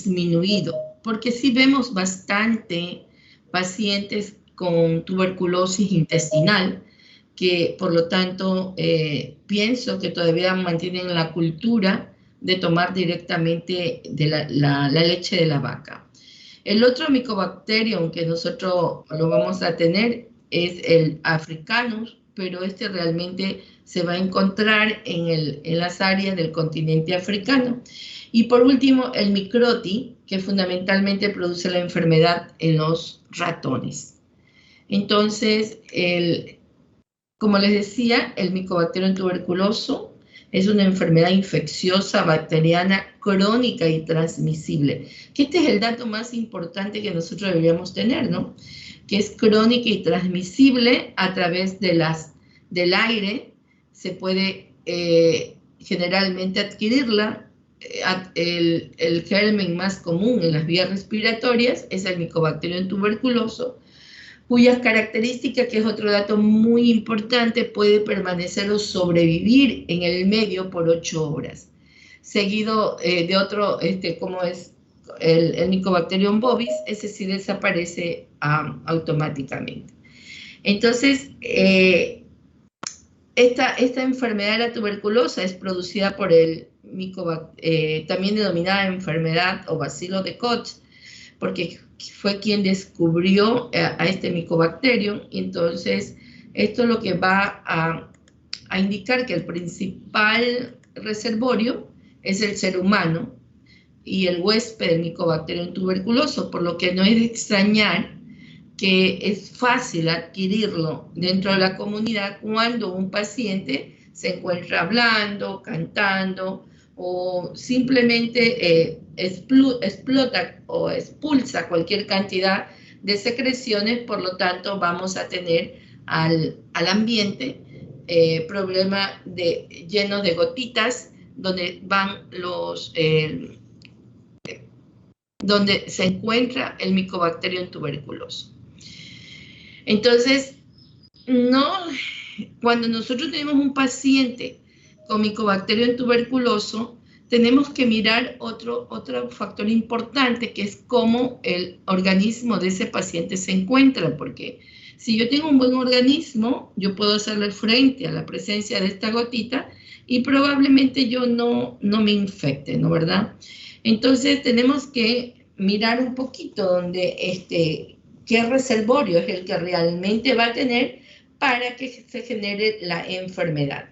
disminuido, porque sí vemos bastante pacientes con tuberculosis intestinal, que por lo tanto pienso que todavía mantienen la cultura de tomar directamente de la leche de la vaca. El otro Mycobacterium que nosotros lo vamos a tener es el Africanus, pero este realmente se va a encontrar en las áreas del continente africano. Y por último, el Microti, que fundamentalmente produce la enfermedad en los ratones. Entonces, como les decía, el Mycobacterium tuberculoso es una enfermedad infecciosa bacteriana crónica y transmisible. Que este es el dato más importante que nosotros deberíamos tener, ¿no? Que es crónica y transmisible a través del aire. Se puede generalmente adquirirla. El germen más común en las vías respiratorias es el Mycobacterium tuberculoso, cuyas características, que es otro dato muy importante, puede permanecer o sobrevivir en el medio por 8 horas. Seguido de otro, como es el Mycobacterium bovis, ese sí desaparece automáticamente. Entonces, esta enfermedad de la tuberculosa es producida por el también denominada enfermedad o bacilo de Koch, porque fue quien descubrió a este Mycobacterium. Entonces, esto es lo que va a indicar que el principal reservorio es el ser humano y el huésped del Mycobacterium tuberculoso, por lo que no es de extrañar que es fácil adquirirlo dentro de la comunidad cuando un paciente se encuentra hablando, cantando, o simplemente explota o expulsa cualquier cantidad de secreciones. Por lo tanto, vamos a tener al ambiente problemas llenos de gotitas, donde van donde se encuentra el Mycobacterium tuberculoso. Entonces, cuando nosotros tenemos un paciente con Mycobacterium tuberculoso, tenemos que mirar otro factor importante, que es cómo el organismo de ese paciente se encuentra, porque si yo tengo un buen organismo, yo puedo hacerle frente a la presencia de esta gotita y probablemente yo no me infecte, ¿no, verdad? Entonces tenemos que mirar un poquito qué reservorio es el que realmente va a tener para que se genere la enfermedad.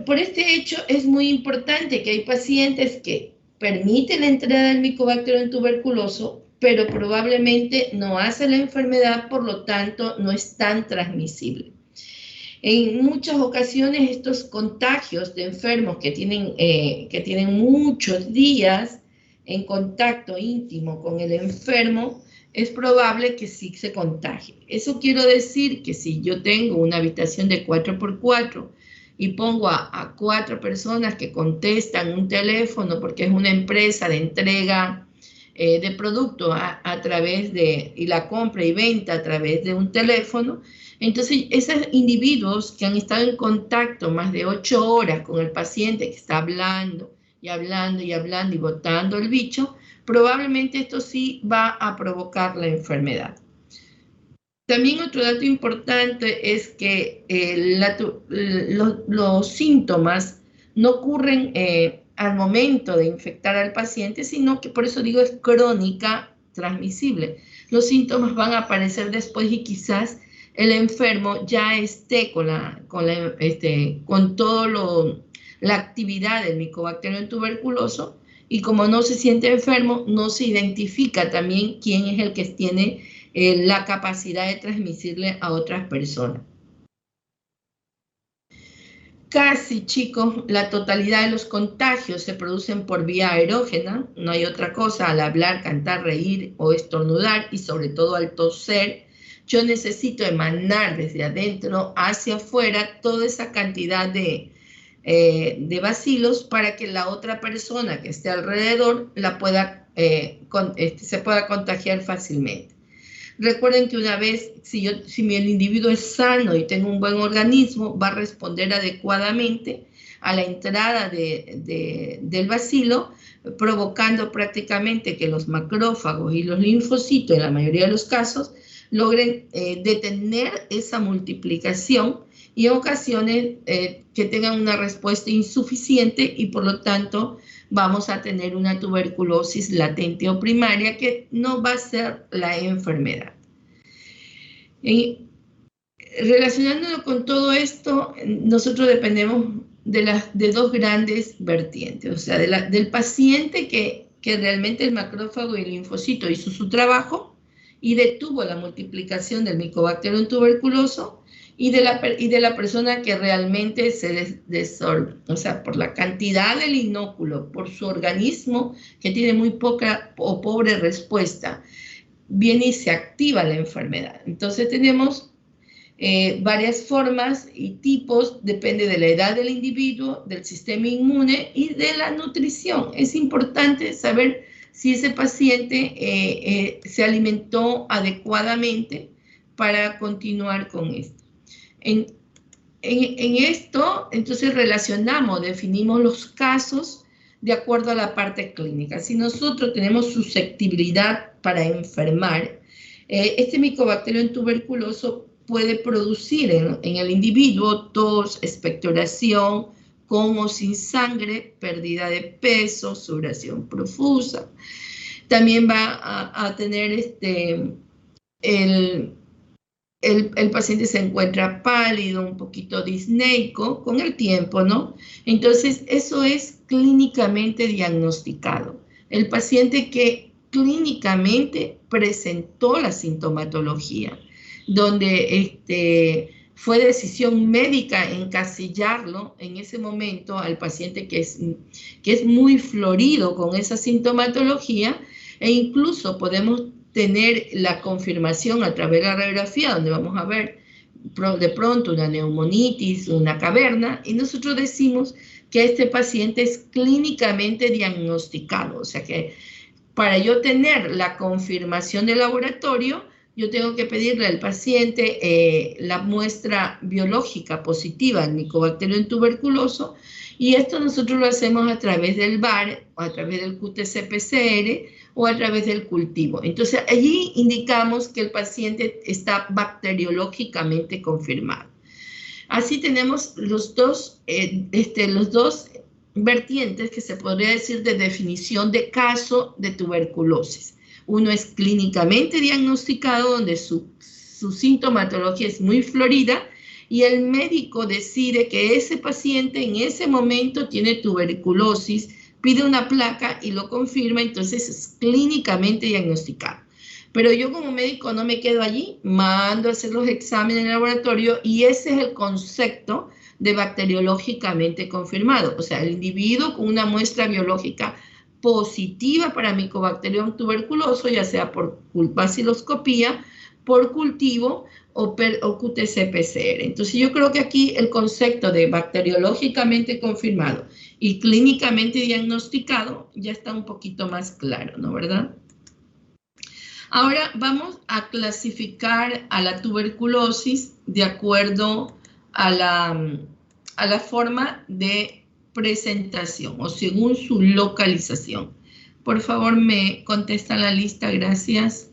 Por este hecho es muy importante que hay pacientes que permiten la entrada del Mycobacterium tuberculoso, pero probablemente no hace la enfermedad, por lo tanto no es tan transmisible. En muchas ocasiones estos contagios de enfermos que tienen muchos días en contacto íntimo con el enfermo, es probable que sí se contagie. Eso quiero decir que si yo tengo una habitación de 4x4 y pongo a 4 personas que contestan un teléfono, porque es una empresa de entrega de producto a través y la compra y venta a través de un teléfono, entonces esos individuos que han estado en contacto más de 8 horas con el paciente que está hablando y hablando y hablando y botando el bicho, probablemente esto sí va a provocar la enfermedad. También otro dato importante es que los síntomas no ocurren al momento de infectar al paciente, sino que por eso digo es crónica transmisible. Los síntomas van a aparecer después y quizás el enfermo ya esté con toda la actividad del Mycobacterium tuberculoso, y como no se siente enfermo, no se identifica también quién es el que tiene la capacidad de transmitirle a otras personas. Casi, chicos, la totalidad de los contagios se producen por vía aerógena, no hay otra cosa. Al hablar, cantar, reír o estornudar, y sobre todo al toser, yo necesito emanar desde adentro hacia afuera toda esa cantidad de bacilos para que la otra persona que esté alrededor se pueda contagiar fácilmente. Recuerden que una vez, si el individuo es sano y tiene un buen organismo, va a responder adecuadamente a la entrada del bacilo, provocando prácticamente que los macrófagos y los linfocitos, en la mayoría de los casos, logren detener esa multiplicación y en ocasiones que tengan una respuesta insuficiente y por lo tanto vamos a tener una tuberculosis latente o primaria que no va a ser la enfermedad. Relacionándolo con todo esto, nosotros dependemos de dos grandes vertientes, o sea, del paciente que realmente el macrófago y el linfocito hizo su trabajo y detuvo la multiplicación del Mycobacterium tuberculoso, y de la persona que realmente se o sea, por la cantidad del inóculo, por su organismo que tiene muy poca o pobre respuesta, viene y se activa la enfermedad. Entonces tenemos varias formas y tipos, depende de la edad del individuo, del sistema inmune y de la nutrición. Es importante saber si ese paciente se alimentó adecuadamente para continuar con esto. En esto, entonces relacionamos, definimos los casos de acuerdo a la parte clínica. Si nosotros tenemos susceptibilidad para enfermar, este Mycobacterium tuberculoso puede producir en el individuo tos, expectoración, con o sin sangre, pérdida de peso, sudoración profusa. También va a tener el paciente se encuentra pálido, un poquito disneico con el tiempo, ¿no? Entonces, eso es clínicamente diagnosticado. El paciente que clínicamente presentó la sintomatología, donde fue decisión médica encasillarlo en ese momento al paciente que es muy florido con esa sintomatología, e incluso podemos tener la confirmación a través de la radiografía, donde vamos a ver de pronto una neumonitis, una caverna, y nosotros decimos que este paciente es clínicamente diagnosticado. O sea que para yo tener la confirmación del laboratorio, yo tengo que pedirle al paciente la muestra biológica positiva del Mycobacterium tuberculoso, y esto nosotros lo hacemos a través del VAR, o a través del QTc-PCR, o a través del cultivo. Entonces, allí indicamos que el paciente está bacteriológicamente confirmado. Así tenemos los dos vertientes que se podría decir de definición de caso de tuberculosis. Uno es clínicamente diagnosticado, donde su sintomatología es muy florida, y el médico decide que ese paciente en ese momento tiene tuberculosis, pide una placa y lo confirma, entonces es clínicamente diagnosticado. Pero yo como médico no me quedo allí, mando a hacer los exámenes en el laboratorio, y ese es el concepto de bacteriológicamente confirmado. O sea, el individuo con una muestra biológica positiva para Mycobacterium tuberculoso, ya sea por baciloscopía, por cultivo o QTc-PCR. Entonces yo creo que aquí el concepto de bacteriológicamente confirmado y clínicamente diagnosticado ya está un poquito más claro, ¿no? ¿Verdad? Ahora vamos a clasificar a la tuberculosis de acuerdo a la forma de presentación o según su localización. Por favor, me contestan la lista, gracias.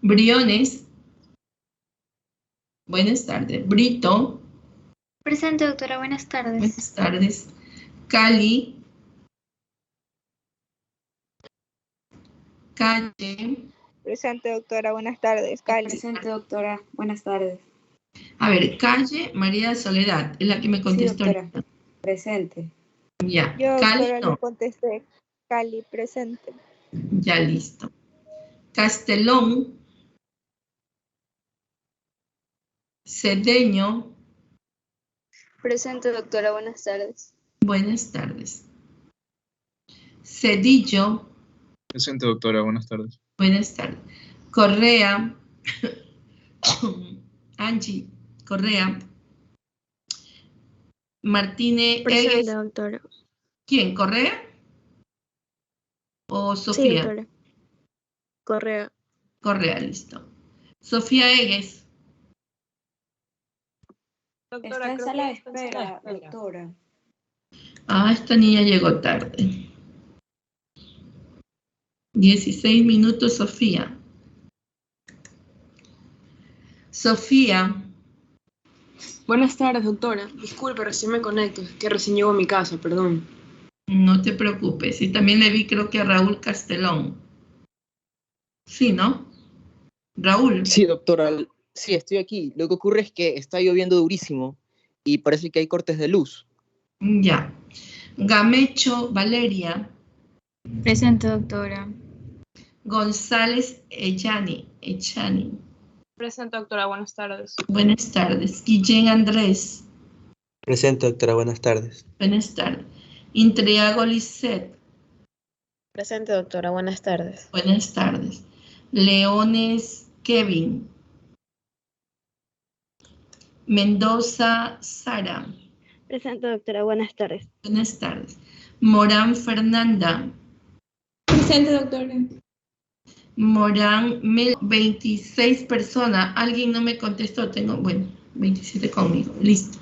Briones. Buenas tardes. Brito. Presente, doctora. Buenas tardes. Buenas tardes. Cali. Calle. Presente, doctora. Buenas tardes. Cali. Presente, doctora. Buenas tardes. A ver, Calle María Soledad, es la que me contestó. Sí, doctora. Presente. Ya. Yo, Cali, doctora, no. le contesté. Cali, presente. Ya, listo. Castelón. Cedeño. Presente, doctora. Buenas tardes. Buenas tardes. Cedillo. Presente, doctora. Buenas tardes. Buenas tardes. Correa. Angie Correa. Martínez Presente, Egues. doctora. ¿Quién? ¿Correa? ¿O Sí, Sofía? doctora. Correa. Correa, listo. Sofía Egues. Doctora, Está en creo sala que de está en sala de espera, espera. doctora. Ah, esta niña llegó tarde. 16 minutos, Sofía. Sofía, Buenas tardes, doctora. Disculpe, recién me conecto. Es que recién llego a mi casa, perdón. no te preocupes. Y también le vi, creo que a Raúl Castelón. Sí, ¿no? Raúl. Sí, doctora, sí, estoy aquí. Lo que ocurre es que está lloviendo durísimo y parece que hay cortes de luz. Ya. Gamecho Valeria. Presente, doctora. González Echani. Presente, doctora, buenas tardes. Buenas tardes. Guillén Andrés. Presente, doctora, buenas tardes. Buenas tardes. Intreago Lisset. Presente, doctora. Buenas tardes. Buenas tardes. Leones Kevin. Mendoza Sara. Presente, doctora. Buenas tardes. Buenas tardes. Morán Fernanda. Presente, doctora. Morán 26 personas. Alguien no me contestó. Tengo, bueno, 27 conmigo. Listo.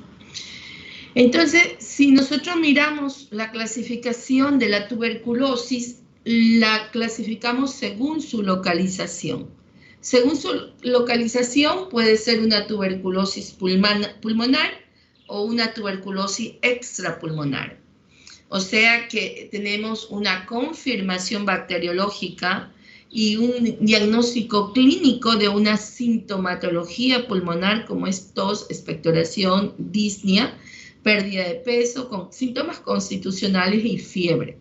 Entonces, si nosotros miramos la clasificación de la tuberculosis, la clasificamos según su localización. Según su localización puede ser una tuberculosis pulmonar o una tuberculosis extrapulmonar. O sea que tenemos una confirmación bacteriológica y un diagnóstico clínico de una sintomatología pulmonar como es tos, expectoración, disnea, pérdida de peso, con síntomas constitucionales y fiebre.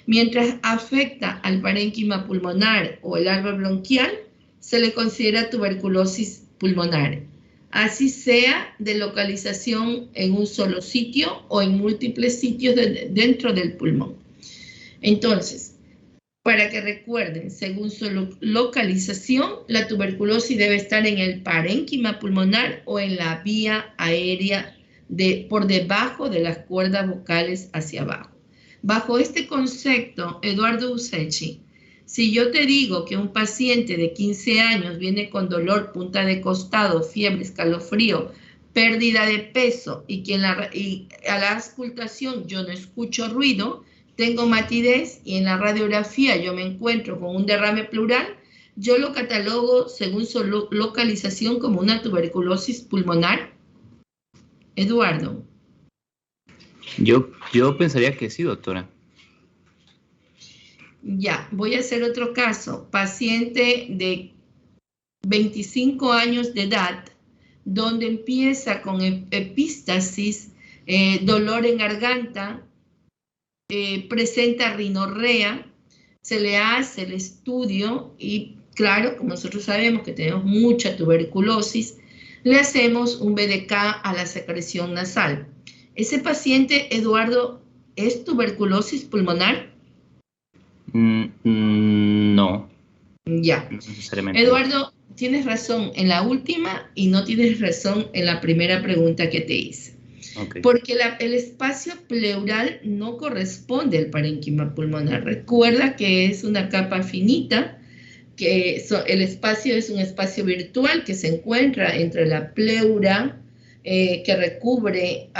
Mientras afecta al parénquima pulmonar o el árbol bronquial, se le considera tuberculosis pulmonar, así sea de localización en un solo sitio o en múltiples sitios dentro del pulmón. Entonces, para que recuerden, según su localización, la tuberculosis debe estar en el parénquima pulmonar o en la vía aérea por debajo de las cuerdas vocales hacia abajo. Bajo este concepto, Eduardo Usechi, si yo te digo que un paciente de 15 años viene con dolor, punta de costado, fiebre, escalofrío, pérdida de peso y que a la auscultación yo no escucho ruido, tengo matidez y en la radiografía yo me encuentro con un derrame pleural, yo lo catalogo según su localización como una tuberculosis pulmonar. Eduardo. Yo pensaría que sí, doctora. Ya, voy a hacer otro caso. Paciente de 25 años de edad, donde empieza con epístasis, dolor en garganta, presenta rinorrea, se le hace el estudio y claro, como nosotros sabemos que tenemos mucha tuberculosis, le hacemos un BDK a la secreción nasal. ¿Ese paciente, Eduardo, es tuberculosis pulmonar? No. Ya. No necesariamente. Eduardo, tienes razón en la última y no tienes razón en la primera pregunta que te hice. Okay. Porque el espacio pleural no corresponde al parénquima pulmonar. Recuerda que es una capa finita, que el espacio es un espacio virtual que se encuentra entre la pleura que recubre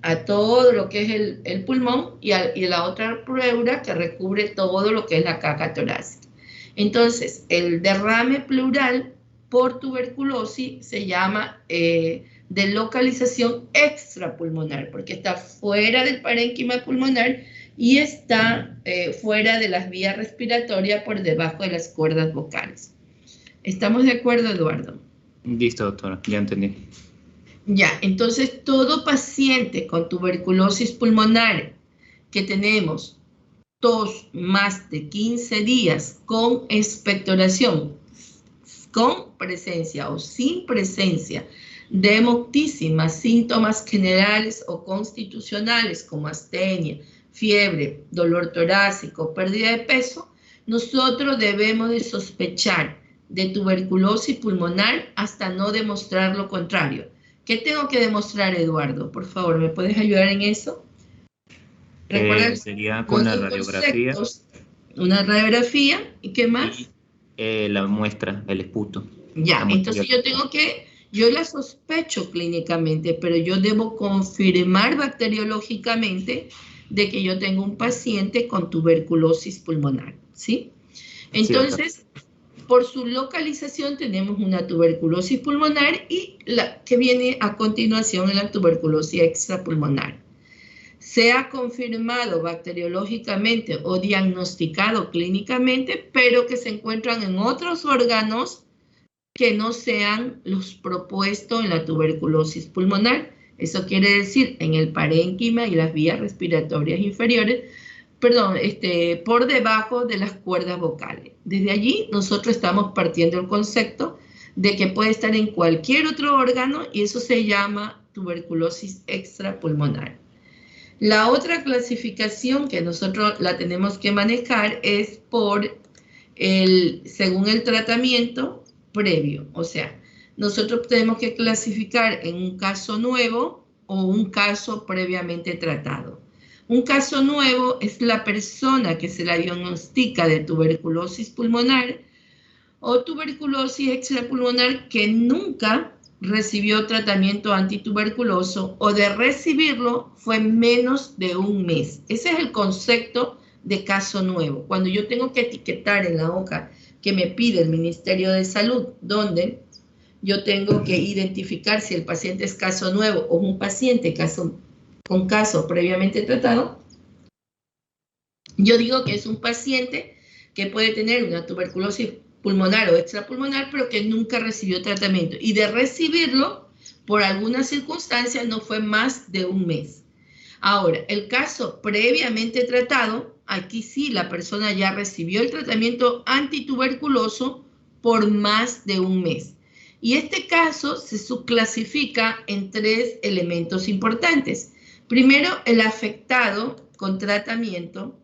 a todo lo que es el pulmón y la otra pleura que recubre todo lo que es la caja torácica. Entonces, el derrame pleural por tuberculosis se llama de localización extrapulmonar, porque está fuera del parénquima pulmonar y está fuera de las vías respiratorias por debajo de las cuerdas vocales. ¿Estamos de acuerdo, Eduardo? Listo, doctora, ya entendí. Ya, entonces todo paciente con tuberculosis pulmonar que tenemos tos más de 15 días con expectoración, con presencia o sin presencia de hemoctisis, síntomas generales o constitucionales como astenia, fiebre, dolor torácico, pérdida de peso, nosotros debemos de sospechar de tuberculosis pulmonar hasta no demostrar lo contrario. ¿Qué tengo que demostrar, Eduardo? Por favor, ¿me puedes ayudar en eso? Recuerda sería con la radiografía. Una radiografía, ¿y qué más? Y la muestra, el esputo. Ya, entonces yo tengo que Yo la sospecho clínicamente, pero yo debo confirmar bacteriológicamente de que yo tengo un paciente con tuberculosis pulmonar, ¿sí? Entonces, por su localización tenemos una tuberculosis pulmonar y la que viene a continuación es la tuberculosis extrapulmonar. Se ha confirmado bacteriológicamente o diagnosticado clínicamente, pero que se encuentran en otros órganos que no sean los propuestos en la tuberculosis pulmonar. Eso quiere decir en el parénquima y las vías respiratorias inferiores, perdón, por debajo de las cuerdas vocales. Desde allí nosotros estamos partiendo el concepto de que puede estar en cualquier otro órgano y eso se llama tuberculosis extrapulmonar. La otra clasificación que nosotros la tenemos que manejar es según el tratamiento previo. O sea, nosotros tenemos que clasificar en un caso nuevo o un caso previamente tratado. Un caso nuevo es la persona que se la diagnostica de tuberculosis pulmonar o tuberculosis extrapulmonar que nunca recibió tratamiento antituberculoso o de recibirlo fue menos de un mes. Ese es el concepto de caso nuevo. Cuando yo tengo que etiquetar en la hoja que me pide el Ministerio de Salud, donde yo tengo que identificar si el paciente es caso nuevo o un paciente con caso previamente tratado, yo digo que es un paciente que puede tener una tuberculosis pulmonar o extrapulmonar, pero que nunca recibió tratamiento. Y de recibirlo, por alguna circunstancia, no fue más de un mes. Ahora, el caso previamente tratado, aquí sí la persona ya recibió el tratamiento antituberculoso por más de un mes. Y este caso se subclasifica en 3 elementos importantes. Primero, el afectado con tratamiento.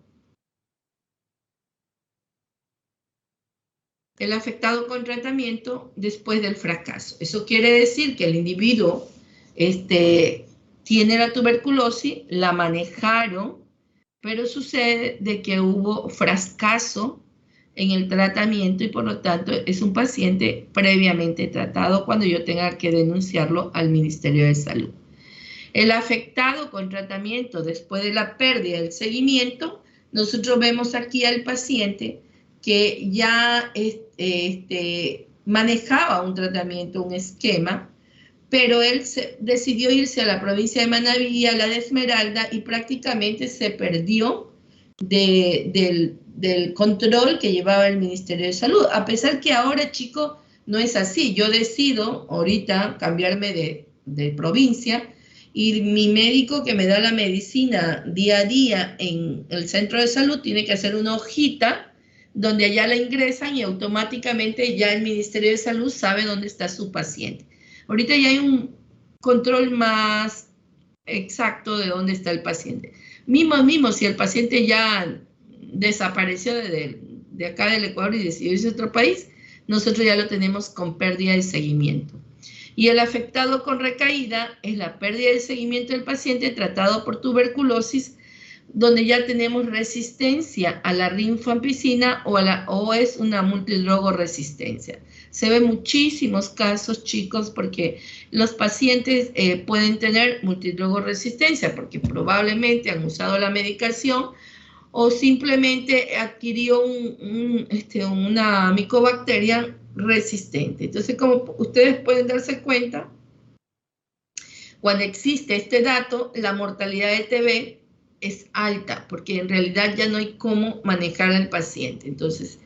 El afectado con tratamiento después del fracaso. Eso quiere decir que el individuo tiene la tuberculosis, la manejaron, pero sucede de que hubo fracaso en el tratamiento y por lo tanto es un paciente previamente tratado cuando yo tenga que denunciarlo al Ministerio de Salud. El afectado con tratamiento después de la pérdida del seguimiento, nosotros vemos aquí al paciente que ya manejaba un tratamiento, un esquema, pero él decidió irse a la provincia de Manabí, a la de Esmeralda, y prácticamente se perdió del control que llevaba el Ministerio de Salud. A pesar que ahora, chicos, no es así. Yo decido ahorita cambiarme de provincia y mi médico que me da la medicina día a día en el centro de salud tiene que hacer una hojita donde allá la ingresan y automáticamente ya el Ministerio de Salud sabe dónde está su paciente. Ahorita ya hay un control más exacto de dónde está el paciente. Mismo, si el paciente ya desapareció de acá del Ecuador y decidió irse a otro país, nosotros ya lo tenemos con pérdida de seguimiento. Y el afectado con recaída es la pérdida de seguimiento del paciente tratado por tuberculosis, donde ya tenemos resistencia a la rifampicina o es una multidrogoresistencia. Se ven muchísimos casos, chicos, porque los pacientes pueden tener multidrogoresistencia porque probablemente han usado la medicación o simplemente adquirió una micobacteria resistente. Entonces, como ustedes pueden darse cuenta, cuando existe este dato, la mortalidad de TB es alta, porque en realidad ya no hay cómo manejar al paciente. Entonces,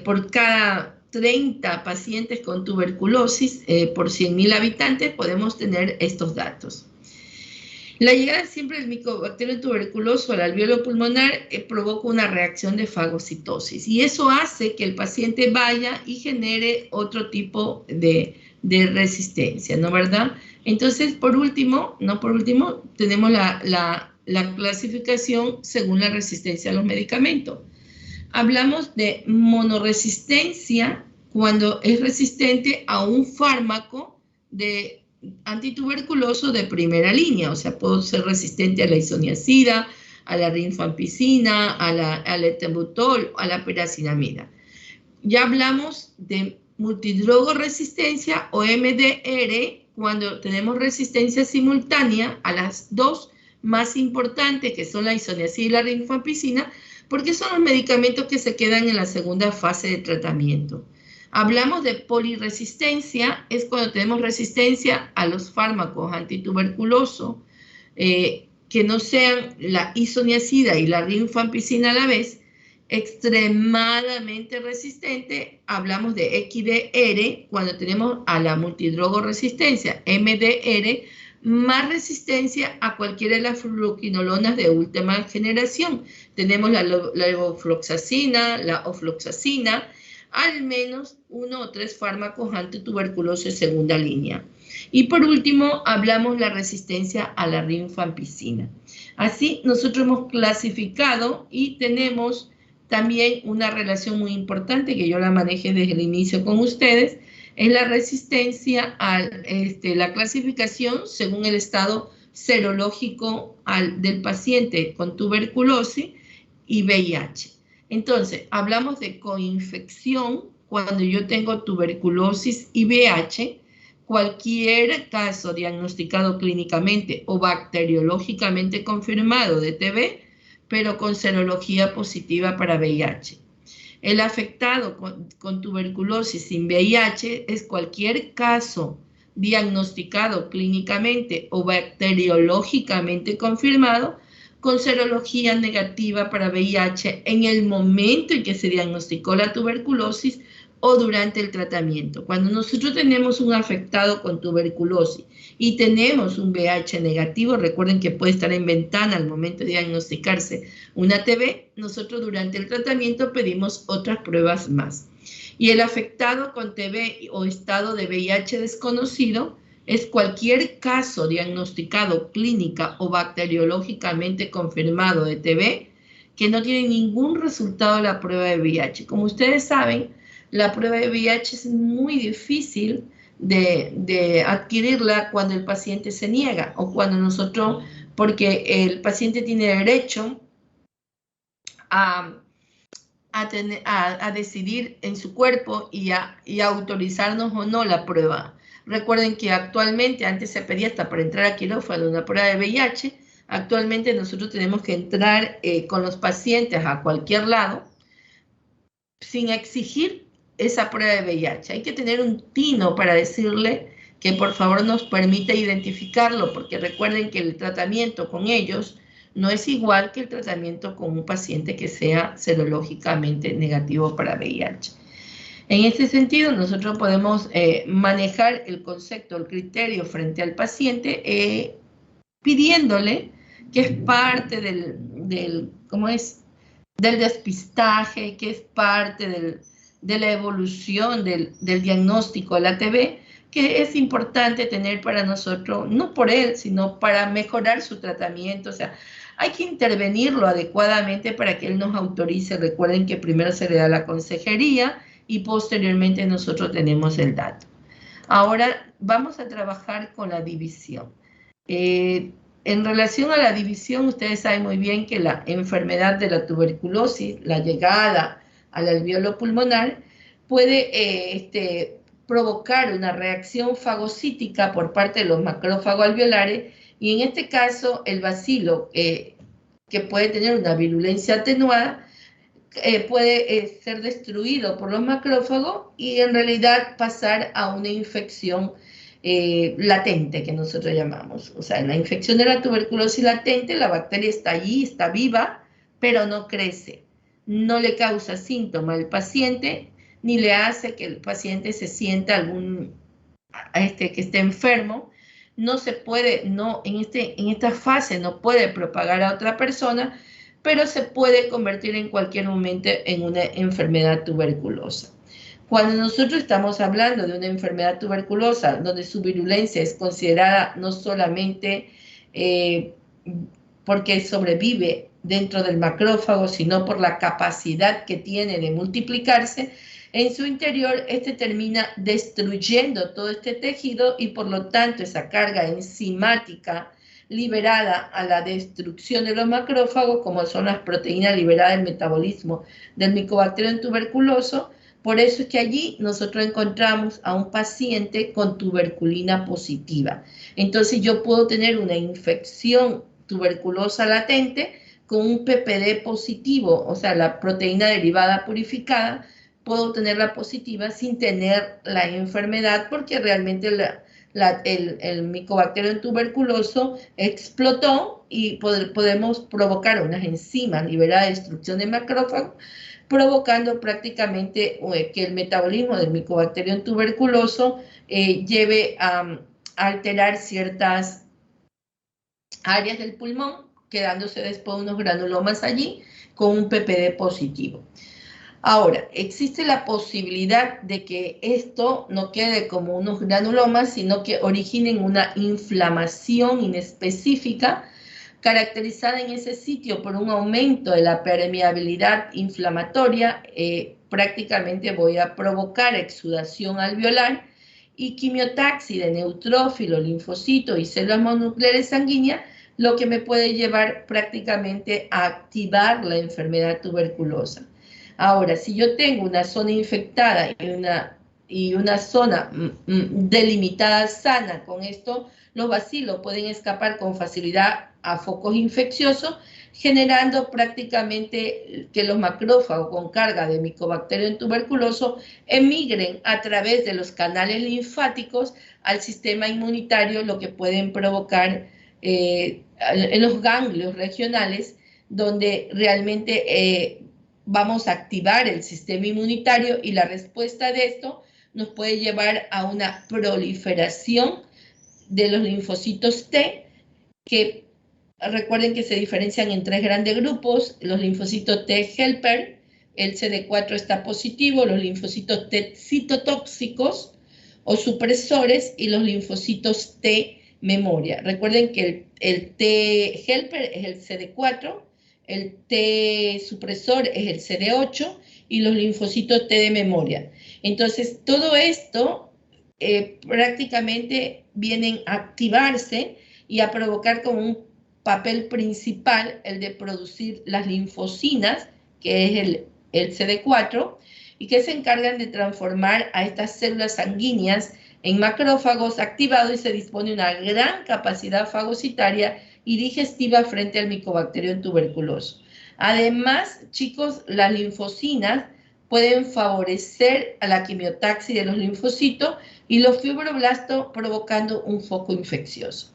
por cada 30 pacientes con tuberculosis, por 100.000 habitantes, podemos tener estos datos. La llegada siempre del micobacterio tuberculoso al alvéolo pulmonar provoca una reacción de fagocitosis y eso hace que el paciente vaya y genere otro tipo de resistencia, ¿no verdad? Entonces, por último, tenemos la clasificación según la resistencia a los medicamentos. Hablamos de monoresistencia cuando es resistente a un fármaco de antituberculoso de primera línea, o sea, puedo ser resistente a la isoniazida, a la rifampicina, al etembutol, a la piracinamida. Ya hablamos de multidrogoresistencia o MDR cuando tenemos resistencia simultánea a las dos más importantes, que son la isoniazida y la rifampicina, porque son los medicamentos que se quedan en la segunda fase de tratamiento. Hablamos de polirresistencia, es cuando tenemos resistencia a los fármacos antituberculosos que no sean la isoniazida y la rifampicina a la vez, extremadamente resistente. Hablamos de XDR cuando tenemos a la multidrogoresistencia, MDR, más resistencia a cualquiera de las fluoroquinolonas de última generación. Tenemos la levofloxacina, la ofloxacina, al menos 1 o 3 fármacos antituberculosos de segunda línea. Y por último, hablamos la resistencia a la rifampicina. Así, nosotros hemos clasificado y tenemos también una relación muy importante que yo la manejé desde el inicio con ustedes, es la resistencia a la clasificación según el estado serológico del paciente con tuberculosis y VIH. Entonces, hablamos de coinfección cuando yo tengo tuberculosis y VIH. Cualquier caso diagnosticado clínicamente o bacteriológicamente confirmado de TB, pero con serología positiva para VIH. El afectado con tuberculosis sin VIH es cualquier caso diagnosticado clínicamente o bacteriológicamente confirmado con serología negativa para VIH en el momento en que se diagnosticó la tuberculosis o durante el tratamiento. Cuando nosotros tenemos un afectado con tuberculosis y tenemos un VIH negativo, recuerden que puede estar en ventana al momento de diagnosticarse una TB, nosotros durante el tratamiento pedimos otras pruebas más. Y el afectado con TB o estado de VIH desconocido es cualquier caso diagnosticado clínica o bacteriológicamente confirmado de TB que no tiene ningún resultado de la prueba de VIH. Como ustedes saben, la prueba de VIH es muy difícil de adquirirla cuando el paciente se niega o cuando nosotros, porque el paciente tiene derecho a decidir en su cuerpo y a autorizarnos o no la prueba. Recuerden que actualmente, antes se pedía hasta para entrar a quirófano una prueba de VIH, actualmente nosotros tenemos que entrar con los pacientes a cualquier lado sin exigir esa prueba de VIH. Hay que tener un tino para decirle que por favor nos permita identificarlo, porque recuerden que el tratamiento con ellos no es igual que el tratamiento con un paciente que sea serológicamente negativo para VIH. En este sentido, nosotros podemos manejar el concepto, el criterio frente al paciente pidiéndole que es parte del despistaje, que es parte de la evolución del diagnóstico de la TB, que es importante tener para nosotros, no por él, sino para mejorar su tratamiento. O sea, hay que intervenirlo adecuadamente para que él nos autorice. Recuerden que primero se le da la consejería y posteriormente nosotros tenemos el dato. Ahora vamos a trabajar con la división. En relación a la división, ustedes saben muy bien que la enfermedad de la tuberculosis, la llegada al alveolo pulmonar, puede provocar una reacción fagocítica por parte de los macrófagos alveolares, y en este caso el bacilo, que puede tener una virulencia atenuada, puede ser destruido por los macrófagos y en realidad pasar a una infección latente, que nosotros llamamos. O sea, en la infección de la tuberculosis latente, la bacteria está allí, está viva, pero no crece. No le causa síntoma al paciente, ni le hace que el paciente se sienta que esté enfermo. No se puede, en esta fase no puede propagar a otra persona, pero se puede convertir en cualquier momento en una enfermedad tuberculosa. Cuando nosotros estamos hablando de una enfermedad tuberculosa, donde su virulencia es considerada no solamente porque sobrevive dentro del macrófago, sino por la capacidad que tiene de multiplicarse, en su interior termina destruyendo todo este tejido y por lo tanto esa carga enzimática liberada a la destrucción de los macrófagos, como son las proteínas liberadas del metabolismo del Mycobacterium tuberculoso, Por eso es que allí nosotros encontramos a un paciente con tuberculina positiva. Entonces yo puedo tener una infección tuberculosa latente con un PPD positivo, o sea, la proteína derivada purificada, puedo tenerla positiva sin tener la enfermedad porque realmente el Mycobacterium tuberculoso explotó y podemos provocar unas enzimas liberadas de destrucción de macrófagos, provocando prácticamente que el metabolismo del Mycobacterium tuberculoso lleve a alterar ciertas áreas del pulmón, quedándose después unos granulomas allí con un PPD positivo. Ahora, existe la posibilidad de que esto no quede como unos granulomas, sino que originen una inflamación inespecífica caracterizada en ese sitio por un aumento de la permeabilidad inflamatoria. Prácticamente voy a provocar exudación alveolar y quimiotaxis de neutrófilos, linfocitos y células mononucleares sanguíneas, lo que me puede llevar prácticamente a activar la enfermedad tuberculosa. Ahora, si yo tengo una zona infectada y una zona delimitada sana, con esto los bacilos pueden escapar con facilidad a focos infecciosos, generando prácticamente que los macrófagos con carga de Mycobacterium tuberculoso emigren a través de los canales linfáticos al sistema inmunitario, lo que pueden provocar en los ganglios regionales, donde realmente vamos a activar el sistema inmunitario y la respuesta de esto nos puede llevar a una proliferación de los linfocitos T, que recuerden que se diferencian en 3 grandes grupos: los linfocitos T helper, el CD4 está positivo, los linfocitos T citotóxicos o supresores y los linfocitos T memoria. Recuerden que el T helper es el CD4, el T supresor es el CD8 y los linfocitos T de memoria. Entonces, todo esto prácticamente vienen a activarse y a provocar como un papel principal el de producir las linfocinas, que es el CD4, y que se encargan de transformar a estas células sanguíneas en macrófagos activados, y se dispone una gran capacidad fagocitaria y digestiva frente al Mycobacterium tuberculoso. Además, chicos, las linfocinas pueden favorecer a la quimiotaxis de los linfocitos y los fibroblastos, provocando un foco infeccioso.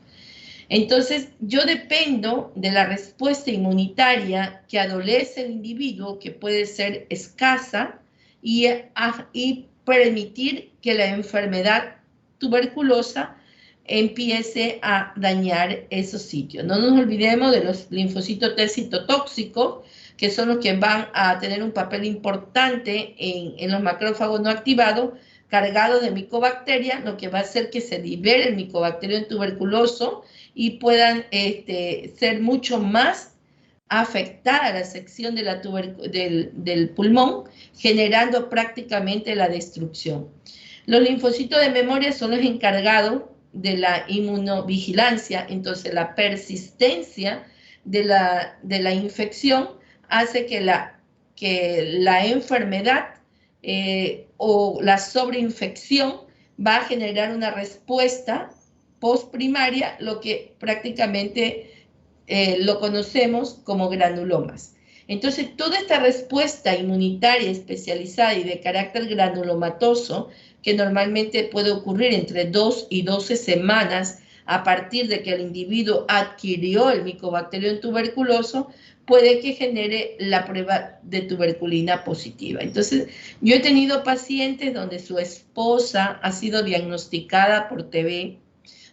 Entonces, yo dependo de la respuesta inmunitaria que adolece el individuo, que puede ser escasa, y permitir que la enfermedad tuberculosa empiece a dañar esos sitios. No nos olvidemos de los linfocitos T citotóxicos, que son los que van a tener un papel importante en los macrófagos no activados, cargados de micobacterias, lo que va a hacer que se libere el Mycobacterium tuberculoso y puedan ser mucho más afectada la sección de del pulmón, generando prácticamente la destrucción. Los linfocitos de memoria son los encargados de la inmunovigilancia. Entonces la persistencia de la infección hace que la enfermedad o la sobreinfección va a generar una respuesta postprimaria, lo que prácticamente lo conocemos como granulomas. Entonces, toda esta respuesta inmunitaria especializada y de carácter granulomatoso, que normalmente puede ocurrir entre 2 y 12 semanas a partir de que el individuo adquirió el Mycobacterium tuberculoso, puede que genere la prueba de tuberculina positiva. Entonces, yo he tenido pacientes donde su esposa ha sido diagnosticada por TB,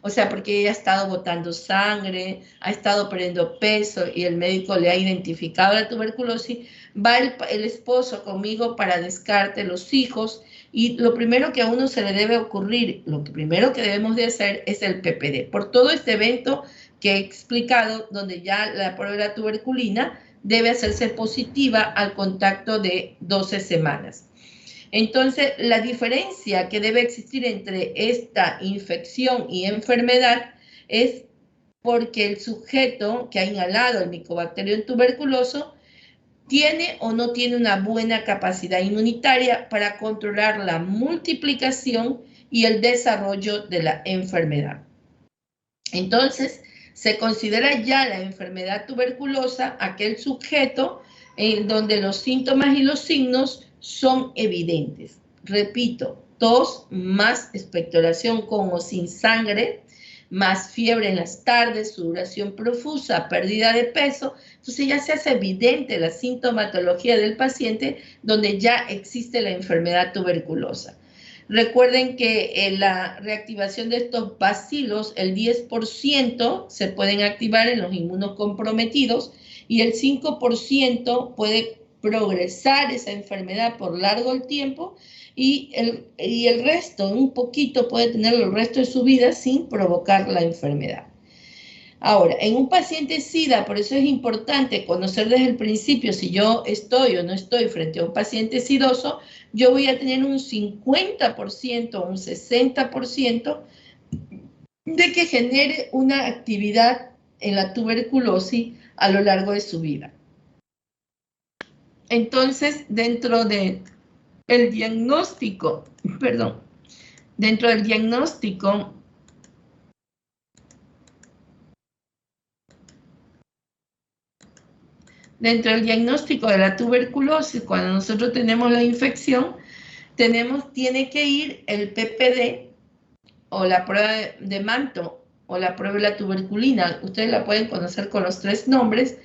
o sea, porque ella ha estado botando sangre, ha estado perdiendo peso y el médico le ha identificado la tuberculosis. Va el esposo conmigo para descarte, los hijos, y lo primero que a uno se le debe ocurrir, lo primero que debemos de hacer es el PPD. Por todo este evento que he explicado, donde ya la prueba de la tuberculina debe hacerse positiva al contacto de 12 semanas. Entonces, la diferencia que debe existir entre esta infección y enfermedad es porque el sujeto que ha inhalado el Mycobacterium tuberculoso ¿tiene o no tiene una buena capacidad inmunitaria para controlar la multiplicación y el desarrollo de la enfermedad? Entonces, se considera ya la enfermedad tuberculosa aquel sujeto en donde los síntomas y los signos son evidentes. Repito, tos más expectoración con o sin sangre, más fiebre en las tardes, sudoración profusa, pérdida de peso. Entonces ya se hace evidente la sintomatología del paciente donde ya existe la enfermedad tuberculosa. Recuerden que la reactivación de estos bacilos, el 10% se pueden activar en los inmunocomprometidos y el 5% puede progresar esa enfermedad por largo el tiempo y el resto, un poquito, puede tener el resto de su vida sin provocar la enfermedad. Ahora, en un paciente SIDA, por eso es importante conocer desde el principio si yo estoy o no estoy frente a un paciente sidoso, yo voy a tener un 50% o un 60% de que genere una actividad en la tuberculosis a lo largo de su vida. Entonces, dentro del diagnóstico, Dentro del diagnóstico de la tuberculosis, cuando nosotros tenemos la infección, tiene que ir el PPD o la prueba de Manto o la prueba de la tuberculina. Ustedes la pueden conocer con los 3 nombres,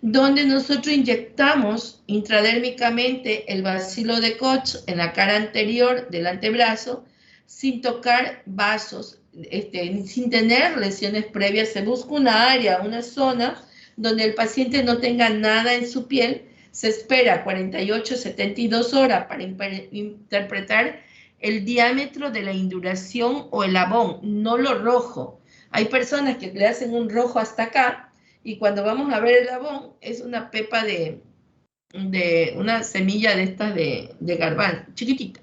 donde nosotros inyectamos intradérmicamente el bacilo de Koch en la cara anterior del antebrazo, sin tocar vasos, sin tener lesiones previas. Se busca una área, una zona donde el paciente no tenga nada en su piel. Se espera 48, 72 horas para interpretar el diámetro de la induración o el abón, no lo rojo. Hay personas que le hacen un rojo hasta acá y cuando vamos a ver el abón es una pepa de una semilla de estas de garbanzo, chiquitita,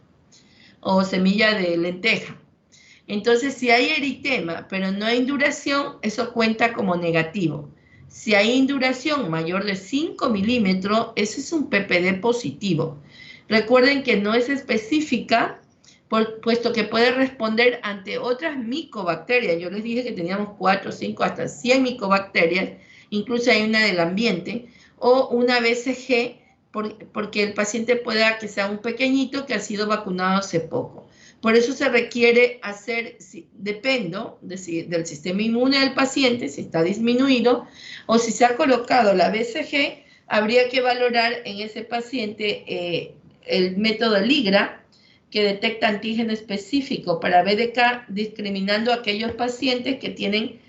o semilla de lenteja. Entonces, si hay eritema, pero no hay induración, eso cuenta como negativo. Si hay induración mayor de 5 milímetros, ese es un PPD positivo. Recuerden que no es específica, puesto que puede responder ante otras micobacterias. Yo les dije que teníamos 4, 5, hasta 100 micobacterias, incluso hay una del ambiente, o una BCG, porque el paciente pueda que sea un pequeñito que ha sido vacunado hace poco. Por eso se requiere hacer, dependo del sistema inmune del paciente, si está disminuido, o si se ha colocado la BCG, habría que valorar en ese paciente el método LIGRA, que detecta antígeno específico para BDK, discriminando a aquellos pacientes que tienen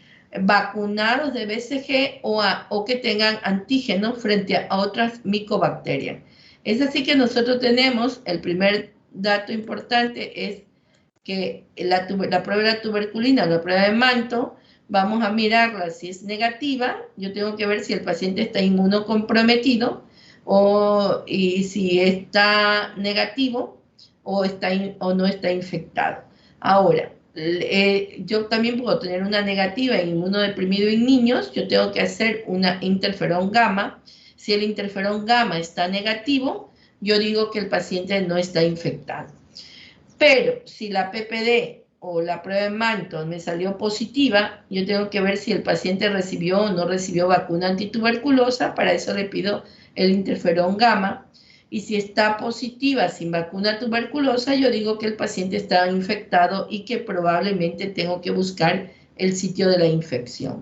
vacunados de BCG o que tengan antígenos frente a otras micobacterias. Es así que nosotros tenemos, el primer dato importante es que la prueba de la tuberculina, la prueba de Manto, vamos a mirarla si es negativa. Yo tengo que ver si el paciente está inmunocomprometido y si está negativo o no está infectado. Ahora, yo también puedo tener una negativa en inmunodeprimido en niños. Yo tengo que hacer una interferón gamma. Si el interferón gamma está negativo, yo digo que el paciente no está infectado. Pero si la PPD o la prueba de Manto me salió positiva, yo tengo que ver si el paciente recibió o no recibió vacuna antituberculosa. Para eso le pido el interferón gamma. Y si está positiva sin vacuna tuberculosa, yo digo que el paciente está infectado y que probablemente tengo que buscar el sitio de la infección.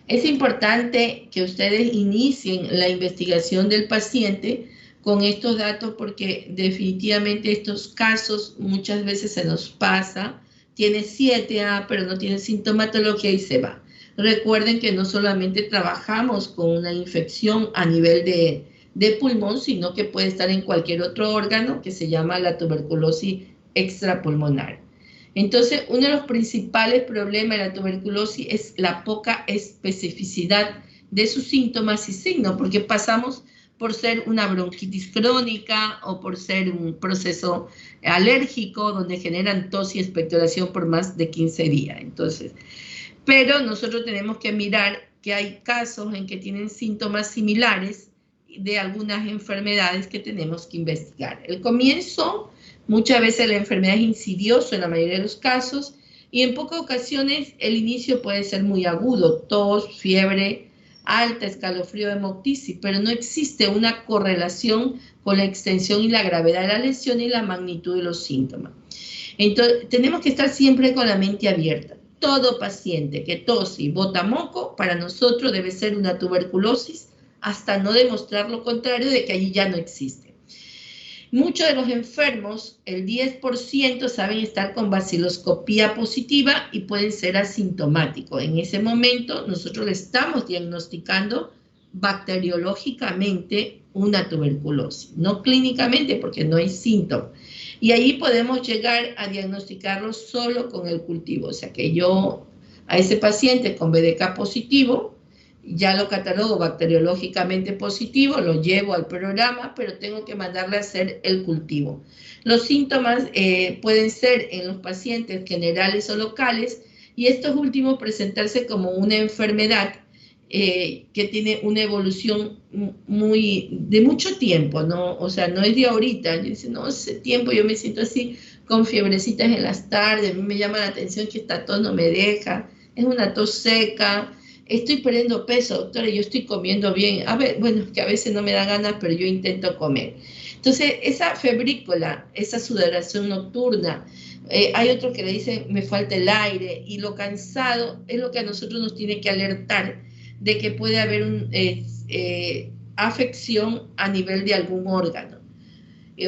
Es importante que ustedes inicien la investigación del paciente con estos datos porque definitivamente estos casos muchas veces se nos pasa. Tiene 7A, pero no tiene sintomatología y se va. Recuerden que no solamente trabajamos con una infección a nivel de pulmón, sino que puede estar en cualquier otro órgano que se llama la tuberculosis extrapulmonar. Entonces, uno de los principales problemas de la tuberculosis es la poca especificidad de sus síntomas y signos, porque pasamos por ser una bronquitis crónica o por ser un proceso alérgico donde generan tos y expectoración por más de 15 días. Entonces, pero nosotros tenemos que mirar que hay casos en que tienen síntomas similares de algunas enfermedades que tenemos que investigar. El comienzo, muchas veces la enfermedad es insidiosa en la mayoría de los casos, y en pocas ocasiones el inicio puede ser muy agudo, tos, fiebre alta, escalofrío, hemoptisis, pero no existe una correlación con la extensión y la gravedad de la lesión y la magnitud de los síntomas. Entonces, tenemos que estar siempre con la mente abierta. Todo paciente que tose y bota moco, para nosotros debe ser una tuberculosis, hasta no demostrar lo contrario de que allí ya no existe. Muchos de los enfermos, el 10%, saben estar con baciloscopía positiva y pueden ser asintomáticos. En ese momento nosotros le estamos diagnosticando bacteriológicamente una tuberculosis, no clínicamente porque no hay síntomas. Y ahí podemos llegar a diagnosticarlo solo con el cultivo. O sea que yo a ese paciente con BDK positivo, ya lo catalogo bacteriológicamente positivo, lo llevo al programa, pero tengo que mandarle a hacer el cultivo. Los síntomas pueden ser en los pacientes generales o locales, y estos últimos presentarse como una enfermedad que tiene una evolución de mucho tiempo, ¿no? O sea, no es de ahorita. Yo dice, no, ese tiempo yo me siento así con fiebrecitas en las tardes, a mí me llama la atención que esta tos no me deja, es una tos seca, estoy perdiendo peso, doctora, yo estoy comiendo bien. A ver, bueno, que a veces no me da ganas, pero yo intento comer. Entonces, esa febrícula, esa sudoración nocturna, hay otro que le dice, me falta el aire, y lo cansado es lo que a nosotros nos tiene que alertar de que puede haber una afección a nivel de algún órgano.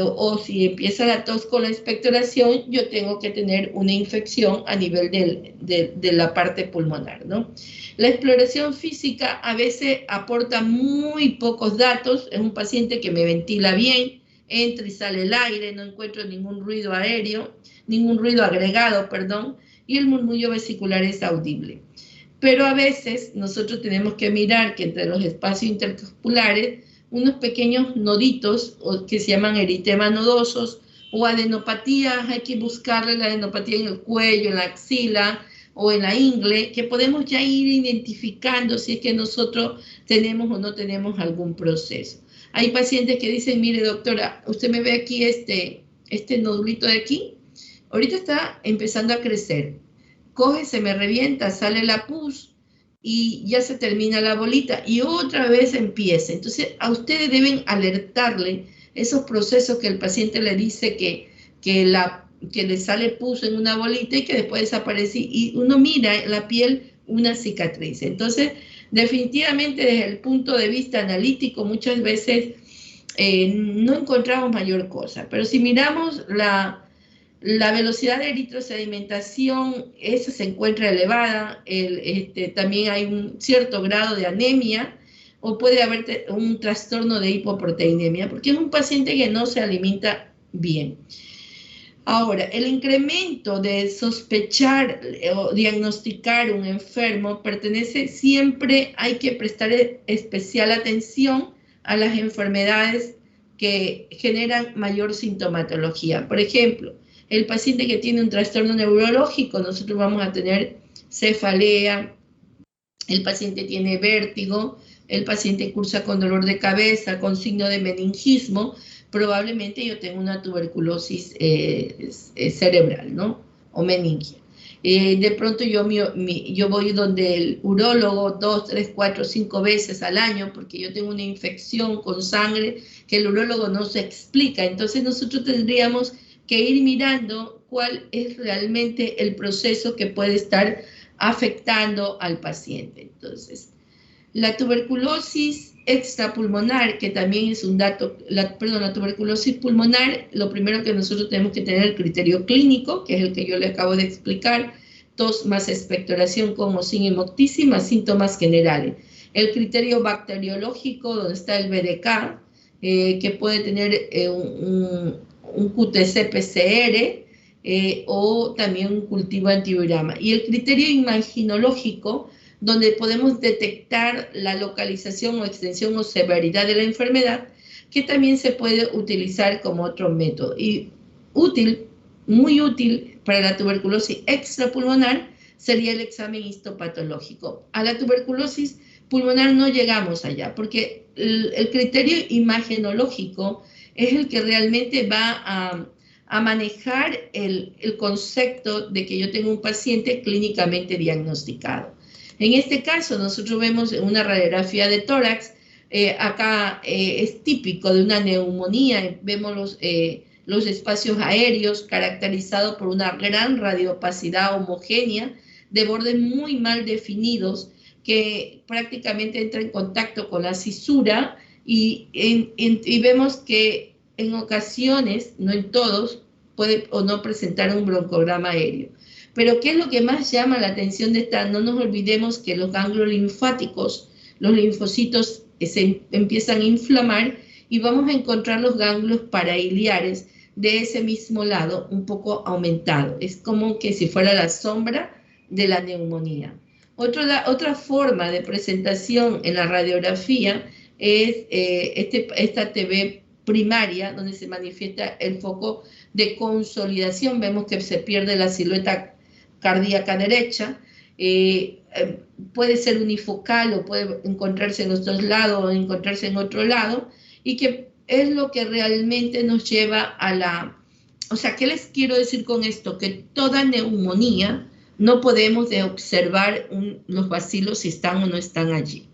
O si empieza la tos con la expectoración, yo tengo que tener una infección a nivel de la parte pulmonar, ¿no? La exploración física a veces aporta muy pocos datos. Es un paciente que me ventila bien, entra y sale el aire, no encuentro ningún ruido aéreo, ningún ruido agregado, perdón, y el murmullo vesicular es audible. Pero a veces nosotros tenemos que mirar que entre los espacios intercapsulares, unos pequeños noditos que se llaman eritemas nodosos o adenopatías, hay que buscarle la adenopatía en el cuello, en la axila o en la ingle, que podemos ya ir identificando si es que nosotros tenemos o no tenemos algún proceso. Hay pacientes que dicen, mire doctora, usted me ve aquí este nodulito de aquí, ahorita está empezando a crecer, coge, se me revienta, sale la pus y ya se termina la bolita y otra vez empieza. Entonces a ustedes deben alertarle esos procesos que el paciente le dice que le sale pus en una bolita y que después desaparece, y uno mira en la piel una cicatriz. Entonces definitivamente desde el punto de vista analítico muchas veces no encontramos mayor cosa, pero si miramos la velocidad de eritrosedimentación, esa se encuentra elevada, también hay un cierto grado de anemia, o puede haber un trastorno de hipoproteinemia, porque es un paciente que no se alimenta bien. Ahora, el incremento de sospechar o diagnosticar un enfermo siempre hay que prestar especial atención a las enfermedades que generan mayor sintomatología. Por ejemplo, el paciente que tiene un trastorno neurológico, nosotros vamos a tener cefalea, el paciente tiene vértigo, el paciente cursa con dolor de cabeza, con signo de meningismo, probablemente yo tengo una tuberculosis cerebral, ¿no? O meningia. De pronto yo voy donde el urólogo 2, 3, 4, 5 veces al año porque yo tengo una infección con sangre que el urólogo no se explica. Entonces nosotros tendríamos que ir mirando cuál es realmente el proceso que puede estar afectando al paciente. Entonces, la tuberculosis extrapulmonar, que también es un dato, la tuberculosis pulmonar, lo primero que nosotros tenemos que tener el criterio clínico, que es el que yo le acabo de explicar, tos más expectoración con o sin hemoptisis más síntomas generales. El criterio bacteriológico, donde está el BDK, que puede tener un QTC-PCR o también un cultivo antivirama. Y el criterio imaginológico, donde podemos detectar la localización o extensión o severidad de la enfermedad, que también se puede utilizar como otro método. Y muy útil para la tuberculosis extrapulmonar sería el examen histopatológico. A la tuberculosis pulmonar no llegamos allá, porque el criterio imagenológico es el que realmente va a manejar el concepto de que yo tengo un paciente clínicamente diagnosticado. En este caso, nosotros vemos una radiografía de tórax, acá es típico de una neumonía, vemos los espacios aéreos caracterizados por una gran radioopacidad homogénea, de bordes muy mal definidos, que prácticamente entra en contacto con la cisura y vemos que en ocasiones, no en todos, puede o no presentar un broncograma aéreo. Pero ¿qué es lo que más llama la atención de esta? No nos olvidemos que los ganglios linfáticos, los linfocitos se empiezan a inflamar y vamos a encontrar los ganglios parailiares de ese mismo lado un poco aumentado. Es como que si fuera la sombra de la neumonía. Otra forma de presentación en la radiografía es esta TV primaria, donde se manifiesta el foco de consolidación. Vemos que se pierde la silueta cardíaca derecha, puede ser unifocal o puede encontrarse en los dos lados o encontrarse en otro lado, y que es lo que realmente nos lleva a la... O sea, ¿qué les quiero decir con esto? Que toda neumonía no podemos observar los bacilos si están o no están allí.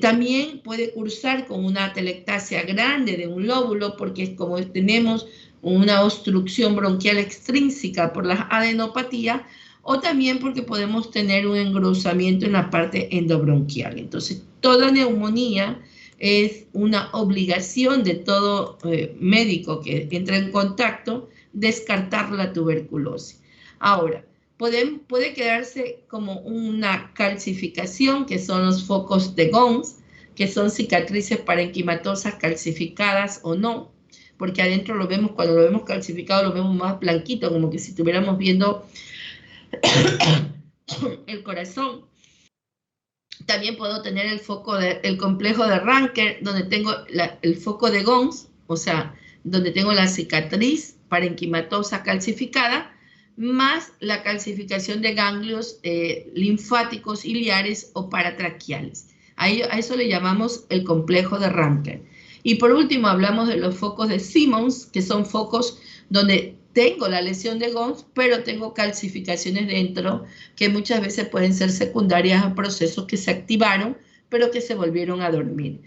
También puede cursar con una atelectasia grande de un lóbulo, porque es como tenemos una obstrucción bronquial extrínseca por la adenopatía, o también porque podemos tener un engrosamiento en la parte endobronquial. Entonces, toda neumonía es una obligación de todo médico que entra en contacto descartar la tuberculosis. Ahora, puede quedarse como una calcificación, que son los focos de Gons, que son cicatrices parenquimatosas calcificadas o no, porque adentro lo vemos, cuando lo vemos calcificado, lo vemos más blanquito, como que si estuviéramos viendo el corazón. También puedo tener el complejo de Ranker, donde tengo el foco de Gons, o sea, donde tengo la cicatriz parenquimatosa calcificada, más la calcificación de ganglios linfáticos iliares o paratraqueales. A eso le llamamos el complejo de Ranker. Y por último hablamos de los focos de Simmons, que son focos donde tengo la lesión de Gons, pero tengo calcificaciones dentro que muchas veces pueden ser secundarias a procesos que se activaron, pero que se volvieron a dormir.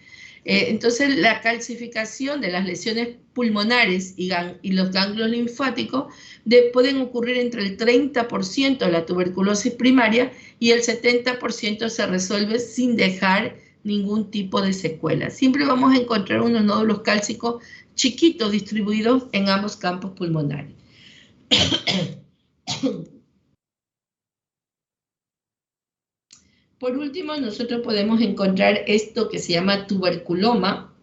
Entonces, la calcificación de las lesiones pulmonares y los ganglios linfáticos pueden ocurrir entre el 30% de la tuberculosis primaria y el 70% se resuelve sin dejar ningún tipo de secuela. Siempre vamos a encontrar unos nódulos cálcicos chiquitos distribuidos en ambos campos pulmonares. Por último, nosotros podemos encontrar esto que se llama tuberculoma.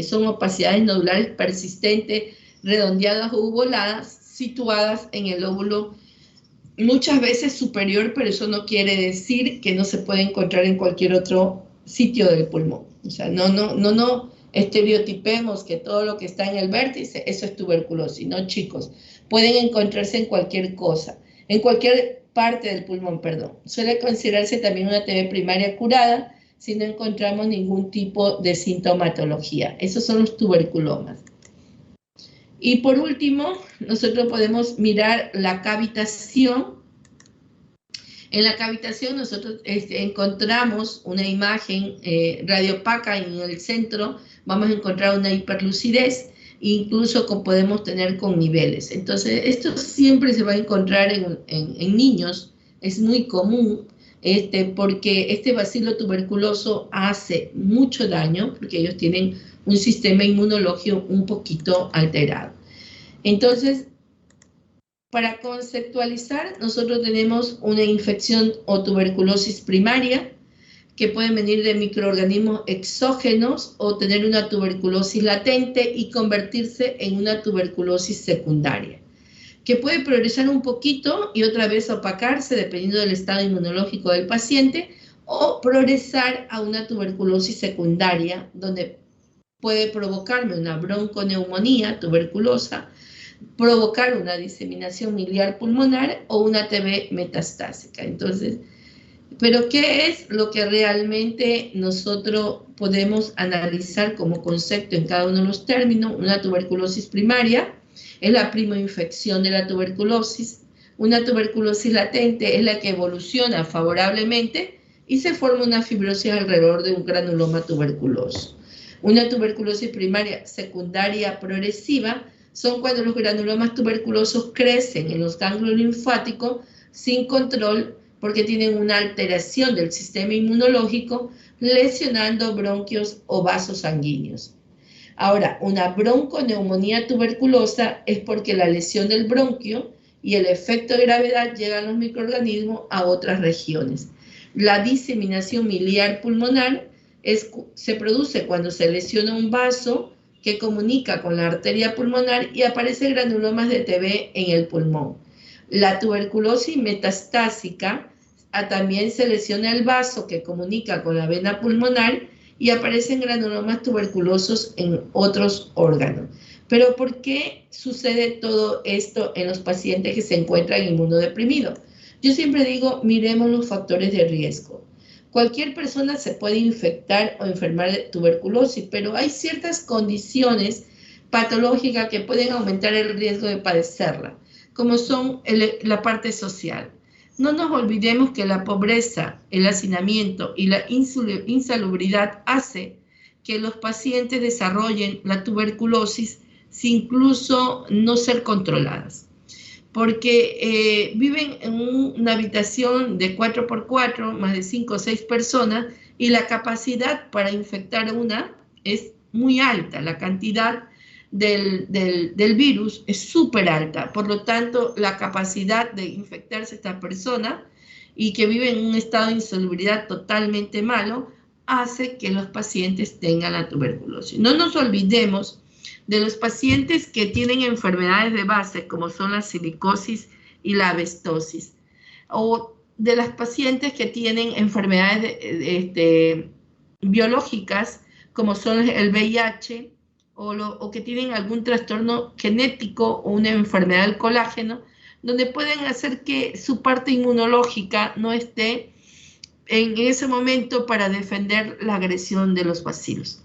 Son opacidades nodulares persistentes, redondeadas o ovaladas, situadas en el lóbulo muchas veces superior, pero eso no quiere decir que no se puede encontrar en cualquier otro sitio del pulmón. O sea, no estereotipemos que todo lo que está en el vértice, eso es tuberculosis. No, chicos, pueden encontrarse en cualquier cosa, en cualquier parte del pulmón, perdón. Suele considerarse también una TB primaria curada si no encontramos ningún tipo de sintomatología. Esos son los tuberculomas. Y por último, nosotros podemos mirar la cavitación. En la cavitación nosotros encontramos una imagen radiopaca en el centro, vamos a encontrar una hiperlucidez, incluso podemos tener con niveles. Entonces, esto siempre se va a encontrar en niños, es muy común, porque este bacilo tuberculoso hace mucho daño, porque ellos tienen un sistema inmunológico un poquito alterado. Entonces, para conceptualizar, nosotros tenemos una infección o tuberculosis primaria, que pueden venir de microorganismos exógenos o tener una tuberculosis latente y convertirse en una tuberculosis secundaria, que puede progresar un poquito y otra vez opacarse dependiendo del estado inmunológico del paciente, o progresar a una tuberculosis secundaria, donde puede provocarme una bronconeumonía tuberculosa, provocar una diseminación miliar pulmonar o una TB metastásica. Entonces, Pero ¿qué es lo que realmente nosotros podemos analizar como concepto en cada uno de los términos? Una tuberculosis primaria es la primoinfección de la tuberculosis. Una tuberculosis latente es la que evoluciona favorablemente y se forma una fibrosis alrededor de un granuloma tuberculoso. Una tuberculosis primaria secundaria progresiva son cuando los granulomas tuberculosos crecen en los ganglios linfáticos sin control porque tienen una alteración del sistema inmunológico, lesionando bronquios o vasos sanguíneos. Ahora, una bronconeumonía tuberculosa es porque la lesión del bronquio y el efecto de gravedad llegan los microorganismos a otras regiones. La diseminación miliar pulmonar se produce cuando se lesiona un vaso que comunica con la arteria pulmonar y aparecen granulomas de TB en el pulmón. La tuberculosis metastásica también se lesiona el vaso que comunica con la vena pulmonar y aparecen granulomas tuberculosos en otros órganos. Pero ¿por qué sucede todo esto en los pacientes que se encuentran inmunodeprimidos? Yo siempre digo, miremos los factores de riesgo. Cualquier persona se puede infectar o enfermar de tuberculosis, pero hay ciertas condiciones patológicas que pueden aumentar el riesgo de padecerla, como son la parte social. No nos olvidemos que la pobreza, el hacinamiento y la insalubridad hace que los pacientes desarrollen la tuberculosis sin incluso no ser controladas. Porque viven en una habitación de 4x4, más de 5 o 6 personas, y la capacidad para infectar una es muy alta, la cantidad del virus es súper alta, por lo tanto la capacidad de infectarse esta persona y que vive en un estado de insalubridad totalmente malo hace que los pacientes tengan la tuberculosis. No nos olvidemos de los pacientes que tienen enfermedades de base como son la silicosis y la abestosis, o de las pacientes que tienen enfermedades biológicas como son el VIH, o que tienen algún trastorno genético o una enfermedad del colágeno, donde pueden hacer que su parte inmunológica no esté en ese momento para defender la agresión de los bacilos.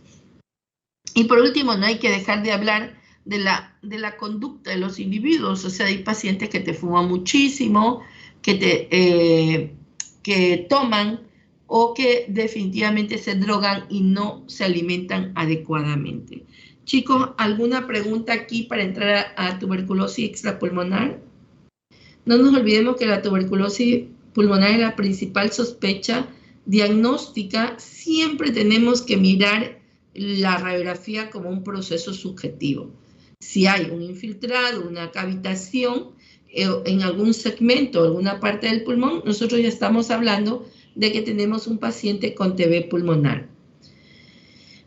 Y por último, no hay que dejar de hablar de la conducta de los individuos. O sea, hay pacientes que te fuman muchísimo, que toman o que definitivamente se drogan y no se alimentan adecuadamente. Chicos, ¿alguna pregunta aquí para entrar a tuberculosis extrapulmonar? No nos olvidemos que la tuberculosis pulmonar es la principal sospecha diagnóstica. Siempre tenemos que mirar la radiografía como un proceso subjetivo. Si hay un infiltrado, una cavitación en algún segmento, alguna parte del pulmón, nosotros ya estamos hablando de que tenemos un paciente con TB pulmonar.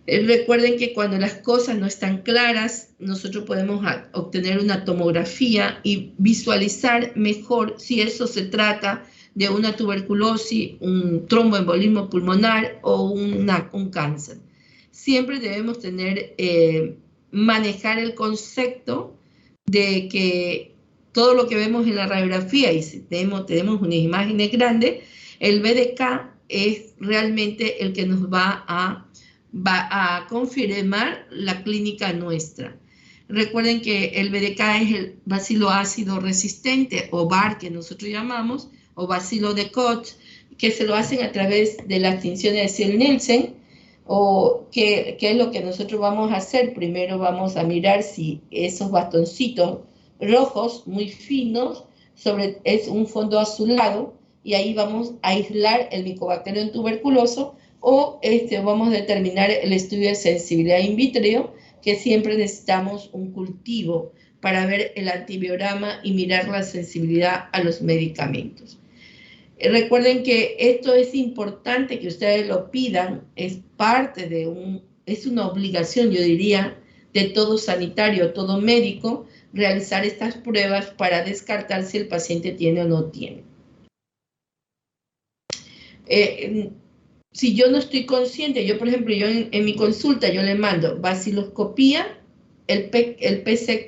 Recuerden que cuando las cosas no están claras, nosotros podemos obtener una tomografía y visualizar mejor si eso se trata de una tuberculosis, un tromboembolismo pulmonar o un cáncer. Siempre debemos manejar el concepto de que todo lo que vemos en la radiografía, y si tenemos unas imágenes grandes, el BDK es realmente el que nos va a confirmar la clínica nuestra. Recuerden que el BDK es el bacilo ácido resistente, o BAR que nosotros llamamos, o bacilo de Koch, que se lo hacen a través de la extinción de Ziel-Nielsen, o que es lo que nosotros vamos a hacer. Primero vamos a mirar si esos bastoncitos rojos muy finos es un fondo azulado, y ahí vamos a aislar el Mycobacterium tuberculoso, o vamos a determinar el estudio de sensibilidad in vitro, que siempre necesitamos un cultivo para ver el antibiograma y mirar la sensibilidad a los medicamentos. Recuerden que esto es importante que ustedes lo pidan, es una obligación, yo diría, de todo sanitario, todo médico, realizar estas pruebas para descartar si el paciente tiene o no tiene. Si yo no estoy consciente, yo por ejemplo, en mi consulta yo le mando vaciloscopía, el QTc-PCR,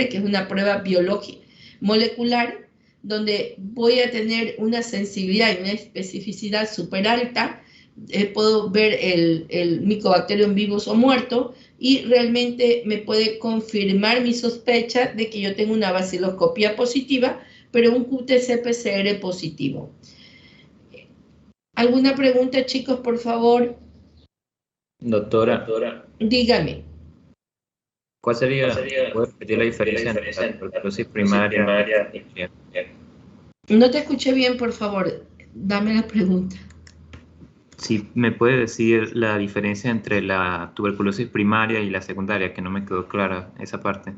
que es una prueba biológica molecular, donde voy a tener una sensibilidad y una especificidad súper alta. Puedo ver el Mycobacterium vivus o muerto y realmente me puede confirmar mi sospecha de que yo tengo una baciloscopía positiva, pero un QTc-PCR positivo. ¿Alguna pregunta, chicos, por favor? Doctora, Dígame. ¿cuál sería, ¿puede repetir la diferencia entre la tuberculosis primaria y No te escuché bien, por favor. Dame la pregunta. si me puede decir la diferencia entre la tuberculosis primaria y la secundaria, que no me quedó clara esa parte?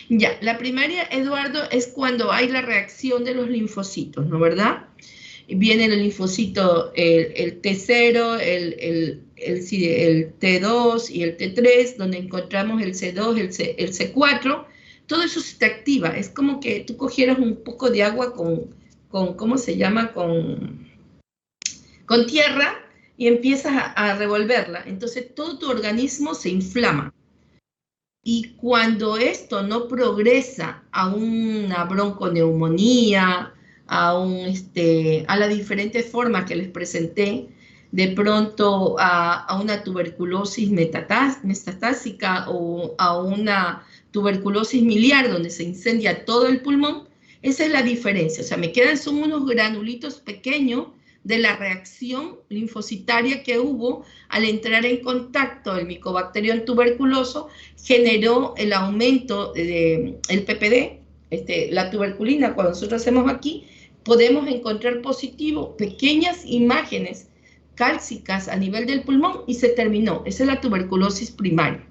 Ya, la primaria, Eduardo, es cuando hay la reacción de los linfocitos, ¿no verdad? Viene el linfocito, el T0, el T2 y el T3, donde encontramos el C2, el C4. Todo eso se te activa. Es como que tú cogieras un poco de agua con ¿cómo se llama? Con tierra y empiezas a revolverla. Entonces todo tu organismo se inflama. Y cuando esto no progresa a una bronconeumonía, a las diferentes formas que les presenté, de pronto a una tuberculosis metastásica o a una tuberculosis miliar donde se incendia todo el pulmón, esa es la diferencia. O sea, me quedan son unos granulitos pequeños de la reacción linfocitaria que hubo al entrar en contacto el Mycobacterium tuberculoso, generó el aumento del PPD, la tuberculina. Cuando nosotros hacemos aquí, podemos encontrar positivo pequeñas imágenes cálcicas a nivel del pulmón y se terminó. Esa es la tuberculosis primaria.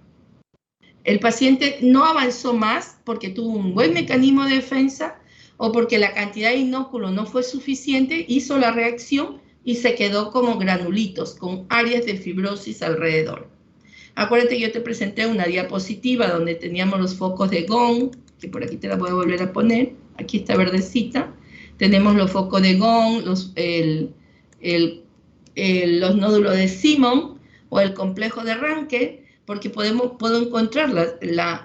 El paciente no avanzó más porque tuvo un buen mecanismo de defensa o porque la cantidad de inóculo no fue suficiente, hizo la reacción y se quedó como granulitos, con áreas de fibrosis alrededor. Acuérdate que yo te presenté una diapositiva donde teníamos los focos de Gone, que por aquí te la voy a volver a poner, aquí está verdecita. Tenemos los focos de Gone, los nódulos de Simon o el complejo de Ranke, porque puedo encontrar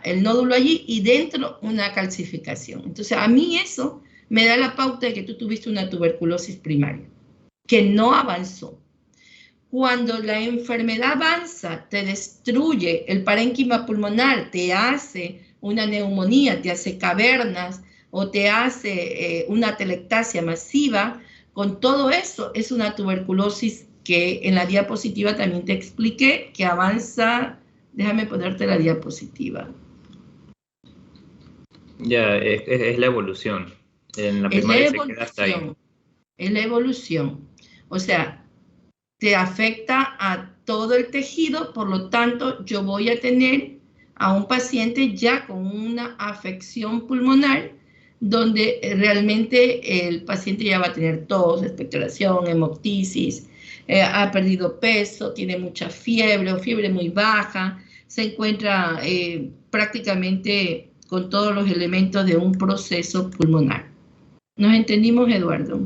el nódulo allí y dentro una calcificación. Entonces, a mí eso me da la pauta de que tú tuviste una tuberculosis primaria, que no avanzó. Cuando la enfermedad avanza, te destruye el parénquima pulmonar, te hace una neumonía, te hace cavernas o te hace una atelectasia masiva, con todo eso es una tuberculosis que en la diapositiva también te expliqué, que avanza. Déjame ponerte la diapositiva. Ya, es la evolución. En la primaria se queda hasta ahí. Es la evolución. O sea, te afecta a todo el tejido, por lo tanto, yo voy a tener a un paciente ya con una afección pulmonar, donde realmente el paciente ya va a tener tos, expectoración, hemoptisis, ha perdido peso, tiene mucha fiebre o fiebre muy baja, se encuentra prácticamente con todos los elementos de un proceso pulmonar. ¿Nos entendimos, Eduardo?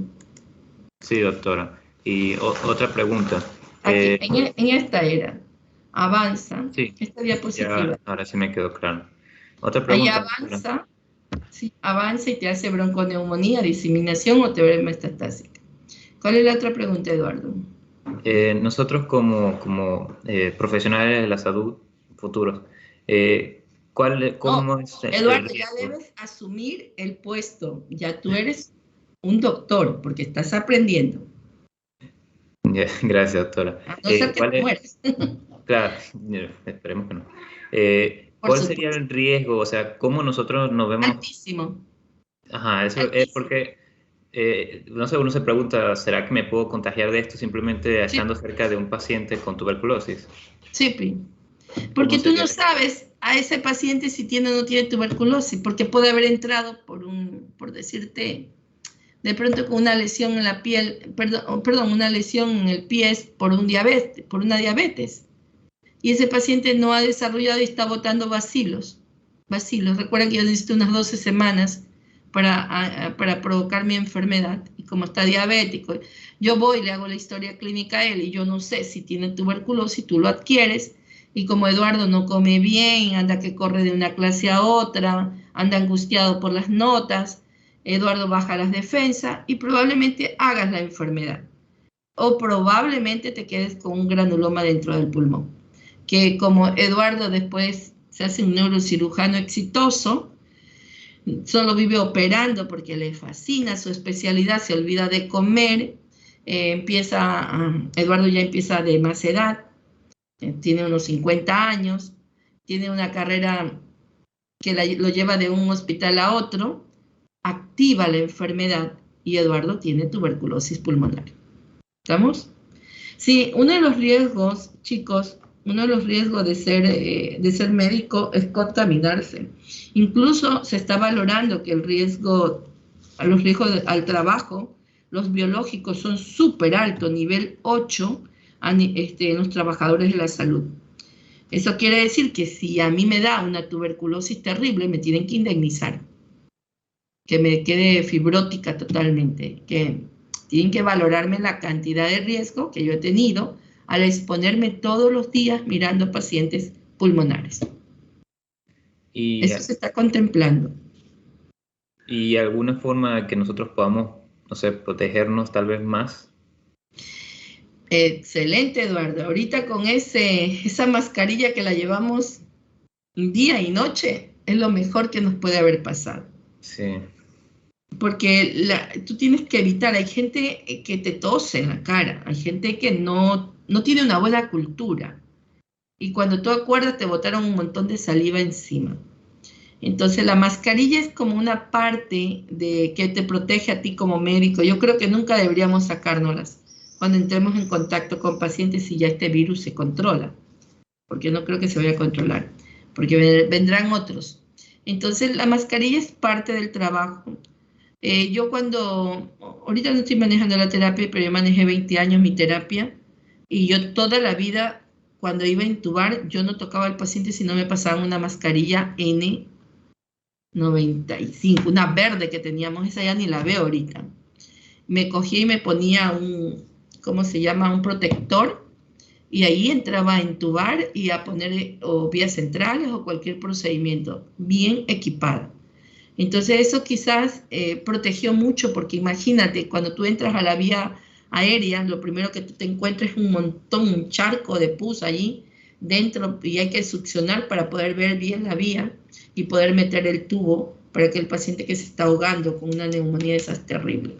Sí, doctora. Y otra pregunta. Aquí, en esta era, avanza, sí, esta diapositiva. Ya, ahora sí me quedó claro. Otra pregunta. Ahí avanza, sí, avanza y te hace bronconeumonía, diseminación o te ve metastásica. ¿Cuál es la otra pregunta, Eduardo? Nosotros como profesionales de la salud futuros, ¿cómo es? Eduardo, ya debes asumir el puesto. Ya tú eres un doctor porque estás aprendiendo. Gracias, doctora. A no ser que te mueres. Claro, esperemos que no. ¿Cuál sería el riesgo? O sea, ¿cómo nosotros nos vemos? Altísimo. Ajá, eso es porque, no sé, uno se pregunta, ¿será que me puedo contagiar de esto simplemente estando cerca de un paciente con tuberculosis? Sí, porque tú no sabes a ese paciente si tiene o no tiene tuberculosis, porque puede haber entrado por decirte, de pronto con una lesión en la piel, perdón, una lesión en el pie por una diabetes. Y ese paciente no ha desarrollado y está botando bacilos. Recuerden que yo necesito unas 12 semanas para provocar mi enfermedad. Y como está diabético, yo voy y le hago la historia clínica a él y yo no sé si tiene tuberculosis, tú lo adquieres. Y como Eduardo no come bien, anda que corre de una clase a otra, anda angustiado por las notas, Eduardo baja las defensas y probablemente hagas la enfermedad. O probablemente te quedes con un granuloma dentro del pulmón. Que como Eduardo después se hace un neurocirujano exitoso, solo vive operando porque le fascina su especialidad, se olvida de comer, Eduardo ya empieza de más edad, tiene unos 50 años, tiene una carrera que lo lleva de un hospital a otro, activa la enfermedad y Eduardo tiene tuberculosis pulmonar. ¿Estamos? Sí, uno de los riesgos, chicos, uno de los riesgos de ser médico es contaminarse. Incluso se está valorando que los riesgos al trabajo, los biológicos son súper altos, nivel 8, en los trabajadores de la salud. Eso quiere decir que si a mí me da una tuberculosis terrible, me tienen que indemnizar. Que me quede fibrótica totalmente. Que tienen que valorarme la cantidad de riesgo que yo he tenido al exponerme todos los días mirando pacientes pulmonares. Eso se está contemplando. ¿Y alguna forma que nosotros podamos, no sé, protegernos tal vez más? Excelente, Eduardo. Ahorita con esa mascarilla que la llevamos día y noche, es lo mejor que nos puede haber pasado. Sí. Porque tú tienes que evitar, hay gente que te tose en la cara, hay gente que no tiene una buena cultura. Y cuando tú acuerdas te botaron un montón de saliva encima. Entonces la mascarilla es como una parte de que te protege a ti como médico. Yo creo que nunca deberíamos sacárnoslas cuando entremos en contacto con pacientes y ya este virus se controla. Porque no creo que se vaya a controlar, porque vendrán otros. Entonces la mascarilla es parte del trabajo. Yo ahorita no estoy manejando la terapia, pero yo manejé 20 años mi terapia y yo toda la vida, cuando iba a intubar, yo no tocaba al paciente si no me pasaban una mascarilla N95, una verde que teníamos, esa ya ni la veo ahorita. Me cogía y me ponía un protector y ahí entraba a intubar y a poner o vías centrales o cualquier procedimiento bien equipado. Entonces eso quizás protegió mucho, porque imagínate, cuando tú entras a la vía aérea, lo primero que tú te encuentras es un charco de pus allí dentro y hay que succionar para poder ver bien la vía y poder meter el tubo para que el paciente que se está ahogando con una neumonía de esas terrible.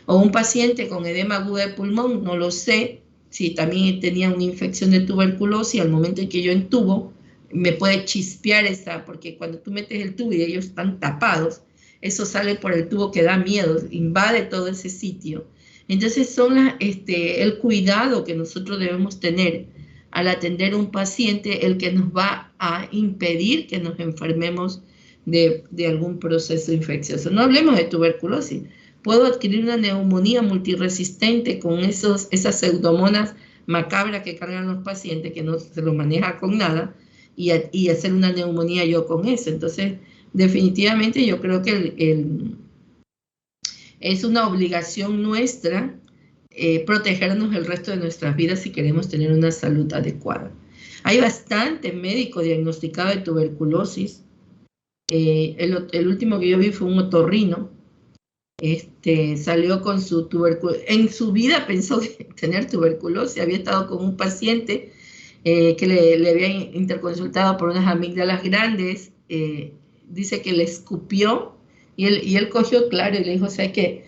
O un paciente con edema agudo de pulmón, no lo sé, si también tenía una infección de tuberculosis, al momento en que yo entubo, me puede chispear porque cuando tú metes el tubo y ellos están tapados, eso sale por el tubo que da miedo, invade todo ese sitio. Entonces son el cuidado que nosotros debemos tener al atender a un paciente, el que nos va a impedir que nos enfermemos de algún proceso infeccioso. No hablemos de tuberculosis. Puedo adquirir una neumonía multiresistente con esas pseudomonas macabras que cargan los pacientes, que no se los maneja con nada, y hacer una neumonía yo con eso. Entonces, definitivamente yo creo que es una obligación nuestra protegernos el resto de nuestras vidas si queremos tener una salud adecuada. Hay bastante médico diagnosticado de tuberculosis. El último que yo vi fue un otorrino. Salió con su tuberculosis. En su vida pensó tener tuberculosis. Había estado con un paciente que le había interconsultado por unas amígdalas grandes. Dice que le escupió y él cogió, claro, y le dijo, o sea, que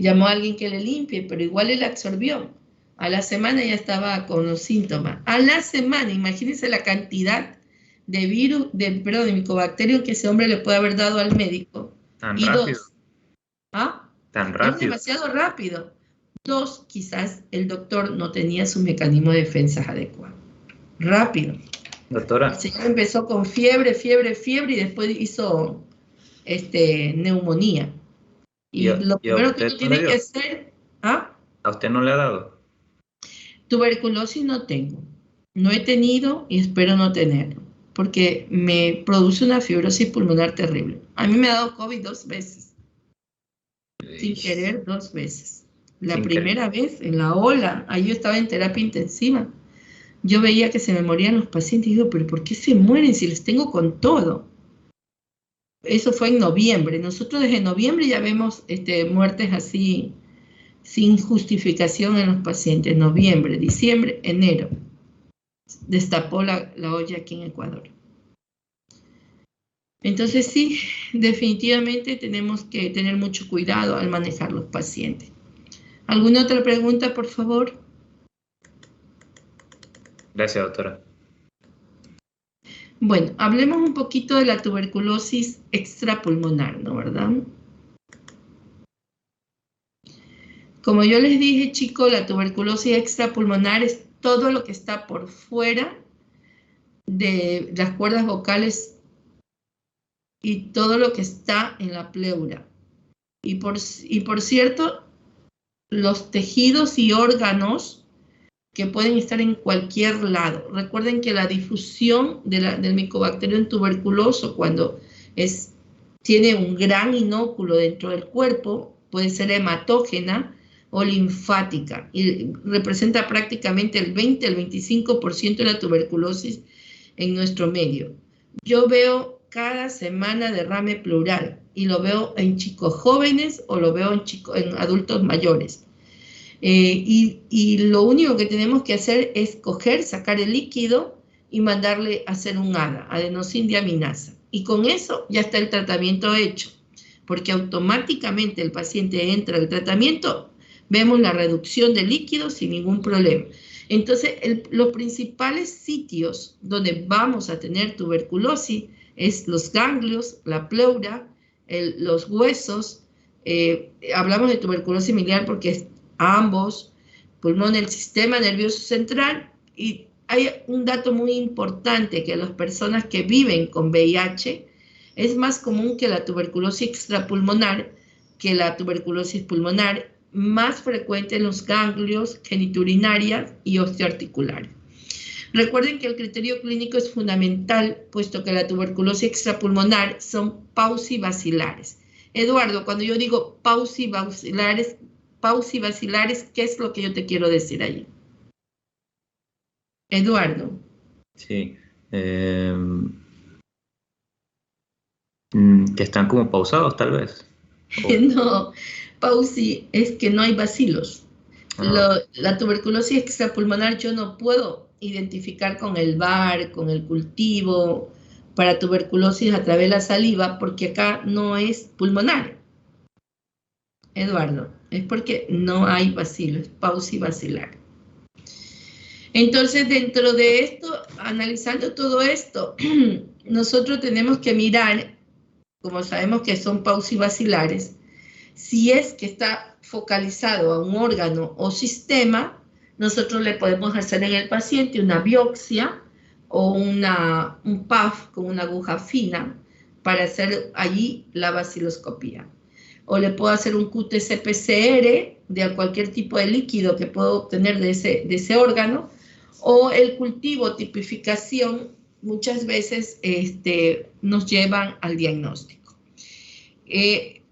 llamó a alguien que le limpie, pero igual él absorbió. A la semana ya estaba con los síntomas. A la semana, imagínense la cantidad de virus, de micobacterium que ese hombre le puede haber dado al médico. Tan rápido. Tan rápido. Es demasiado rápido. 2, quizás el doctor no tenía su mecanismo de defensa adecuado. Rápido. Doctora. El señor empezó con fiebre y después hizo neumonía. Y lo primero que uno tiene que hacer... ¿A usted no le ha dado? Tuberculosis no tengo. No he tenido y espero no tenerlo, porque me produce una fibrosis pulmonar terrible. A mí me ha dado COVID 2 veces. Sin querer 2 veces. La primera vez en la ola, ahí yo estaba en terapia intensiva. Yo veía que se me morían los pacientes y digo, pero ¿por qué se mueren si les tengo con todo? Eso fue en noviembre. Nosotros desde noviembre ya vemos muertes así sin justificación en los pacientes. Noviembre, diciembre, enero. Destapó la olla aquí en Ecuador. Entonces sí, definitivamente tenemos que tener mucho cuidado al manejar los pacientes. ¿Alguna otra pregunta, por favor? Gracias, doctora. Bueno, hablemos un poquito de la tuberculosis extrapulmonar, ¿no? ¿Verdad? Como yo les dije, chicos, la tuberculosis extrapulmonar es todo lo que está por fuera de las cuerdas vocales y todo lo que está en la pleura. Y por cierto, los tejidos y órganos que pueden estar en cualquier lado. Recuerden que la difusión del Mycobacterium tuberculoso cuando tiene un gran inóculo dentro del cuerpo puede ser hematógena o linfática y representa prácticamente el 20 al 25% de la tuberculosis en nuestro medio. Yo veo cada semana derrame pleural y lo veo en chicos jóvenes o lo veo en adultos mayores. Y lo único que tenemos que hacer es sacar el líquido y mandarle a hacer un ADA, adenosíndiaminasa. Y con eso ya está el tratamiento hecho, porque automáticamente el paciente entra al tratamiento, vemos la reducción de líquido sin ningún problema. Entonces, los principales sitios donde vamos a tener tuberculosis es los ganglios, la pleura, los huesos. Hablamos de tuberculosis miliar porque es ambos, pulmón, el sistema nervioso central. Y hay un dato muy importante, que las personas que viven con VIH es más común que la tuberculosis extrapulmonar que la tuberculosis pulmonar, más frecuente en los ganglios, genitourinarias y osteoarticulares. Recuerden que el criterio clínico es fundamental, puesto que la tuberculosis extrapulmonar son paucibacilares. Eduardo, cuando yo digo paucibacilares, ¿qué es lo que yo te quiero decir allí? Eduardo. Sí. Que están como pausados, tal vez. No, pausi es que no hay bacilos. La tuberculosis extrapulmonar yo no puedo identificar con el VAR, con el cultivo para tuberculosis a través de la saliva, porque acá no es pulmonar. Eduardo, es porque no hay bacilo, es paucibacilar. Entonces, dentro de esto, analizando todo esto, nosotros tenemos que mirar, como sabemos que son paucibacilares, si es que está focalizado a un órgano o sistema, nosotros le podemos hacer en el paciente una biopsia o un PAF con una aguja fina para hacer allí la baciloscopía. O le puedo hacer un QTC-PCR de cualquier tipo de líquido que puedo obtener de ese órgano, o el cultivo, tipificación, muchas veces nos llevan al diagnóstico.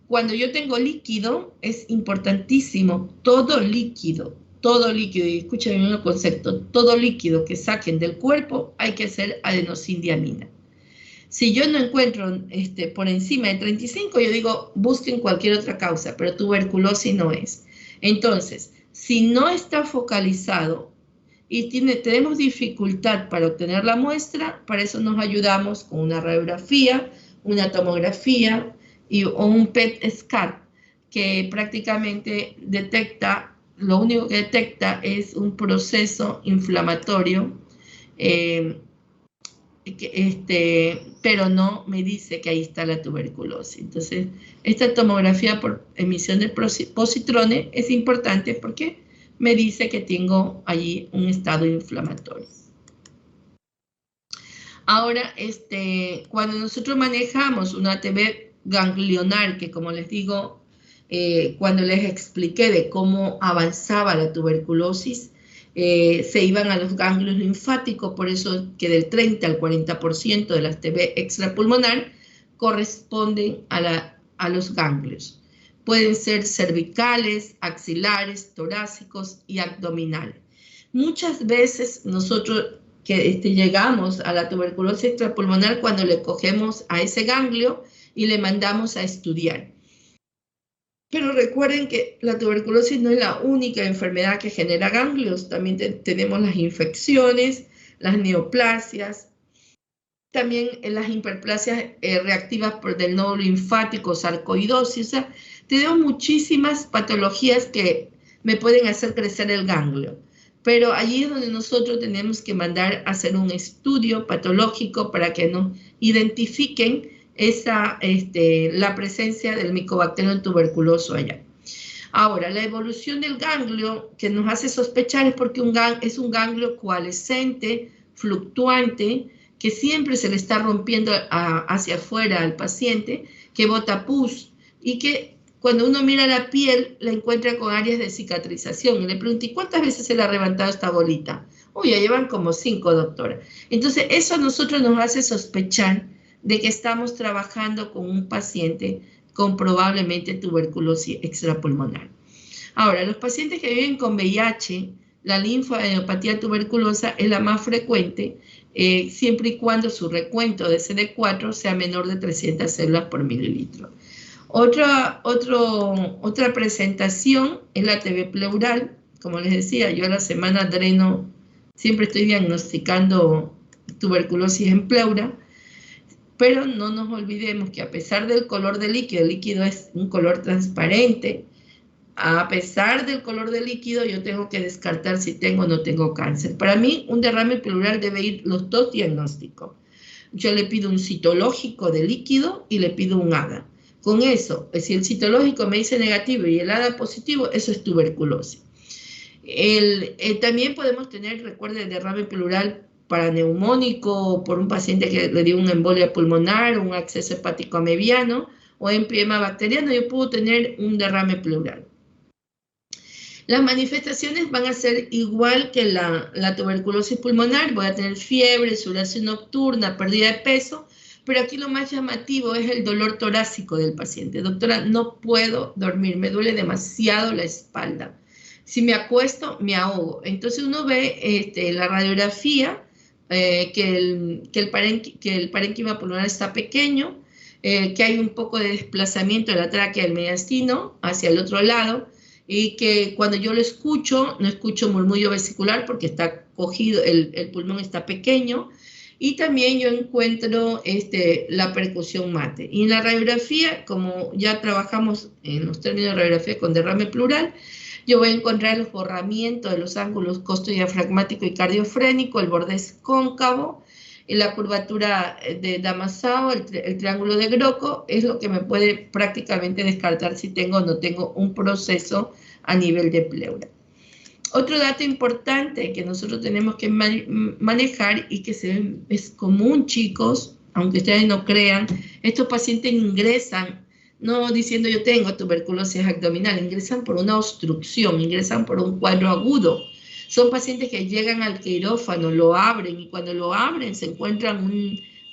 Cuando yo tengo líquido, es importantísimo, todo líquido, y escuchen el concepto, todo líquido que saquen del cuerpo hay que hacer adenosindiamina. Si yo no encuentro por encima de 35, yo digo, busquen cualquier otra causa, pero tuberculosis no es. Entonces, si no está focalizado y tenemos dificultad para obtener la muestra, para eso nos ayudamos con una radiografía, una tomografía o un PET scan, que prácticamente detecta, lo único que detecta es un proceso inflamatorio, pero no me dice que ahí está la tuberculosis. Entonces, esta tomografía por emisión de positrones es importante porque me dice que tengo allí un estado inflamatorio. Ahora, cuando nosotros manejamos una ATV ganglionar, que como les digo, cuando les expliqué de cómo avanzaba la tuberculosis, se iban a los ganglios linfáticos, por eso que del 30 al 40% de las TB extrapulmonar corresponden a los ganglios. Pueden ser cervicales, axilares, torácicos y abdominales. Muchas veces nosotros llegamos a la tuberculosis extrapulmonar cuando le cogemos a ese ganglio y le mandamos a estudiar. Pero recuerden que la tuberculosis no es la única enfermedad que genera ganglios, también tenemos las infecciones, las neoplasias, también las hiperplasias reactivas del nódulo linfático, sarcoidosis, o sea, tenemos muchísimas patologías que me pueden hacer crecer el ganglio. Pero allí es donde nosotros tenemos que mandar a hacer un estudio patológico para que nos identifiquen la presencia del Mycobacterium tuberculoso allá. Ahora, la evolución del ganglio que nos hace sospechar es porque es un ganglio coalescente, fluctuante, que siempre se le está rompiendo hacia afuera al paciente, que bota pus y que cuando uno mira la piel la encuentra con áreas de cicatrización. Y le pregunto, ¿y cuántas veces se le ha levantado esta bolita? Uy, ya llevan como 5, doctora. Entonces, eso a nosotros nos hace sospechar de que estamos trabajando con un paciente con probablemente tuberculosis extrapulmonar. Ahora, los pacientes que viven con VIH, la linfadenopatía tuberculosa es la más frecuente, siempre y cuando su recuento de CD4 sea menor de 300 células por mililitro. Otra presentación es la TB pleural. Como les decía, yo a la semana dreno, siempre estoy diagnosticando tuberculosis en pleura, pero no nos olvidemos que a pesar del color del líquido, el líquido es un color transparente, a pesar del color del líquido yo tengo que descartar si tengo o no tengo cáncer. Para mí un derrame pleural debe ir los dos diagnósticos. Yo le pido un citológico de líquido y le pido un ADA. Con eso, si el citológico me dice negativo y el ADA positivo, eso es tuberculosis. También podemos tener, recuerden, derrame pleural paraneumónico por un paciente que le dio una embolia pulmonar, un acceso hepático amebiano o empiema bacteriano, yo puedo tener un derrame pleural. Las manifestaciones van a ser igual que la tuberculosis pulmonar, voy a tener fiebre, sudoración nocturna, pérdida de peso, pero aquí lo más llamativo es el dolor torácico del paciente. Doctora, no puedo dormir, me duele demasiado la espalda. Si me acuesto, me ahogo. Entonces uno ve la radiografía, que el parénquima pulmonar está pequeño, que hay un poco de desplazamiento de la tráquea del mediastino hacia el otro lado, y que cuando yo lo escucho, no escucho murmullo vesicular porque está cogido, el pulmón está pequeño, y también yo encuentro la percusión mate. Y en la radiografía, como ya trabajamos en los términos de radiografía con derrame pleural, yo voy a encontrar el forramiento de los ángulos costodiafragmático y cardiofrénico, el borde es cóncavo, y la curvatura de Damasao, el triángulo de Groco, es lo que me puede prácticamente descartar si tengo o no tengo un proceso a nivel de pleura. Otro dato importante que nosotros tenemos que manejar y que es común, chicos, aunque ustedes no crean, estos pacientes ingresan no diciendo yo tengo tuberculosis abdominal, ingresan por una obstrucción, ingresan por un cuadro agudo. Son pacientes que llegan al quirófano, lo abren y cuando lo abren se encuentran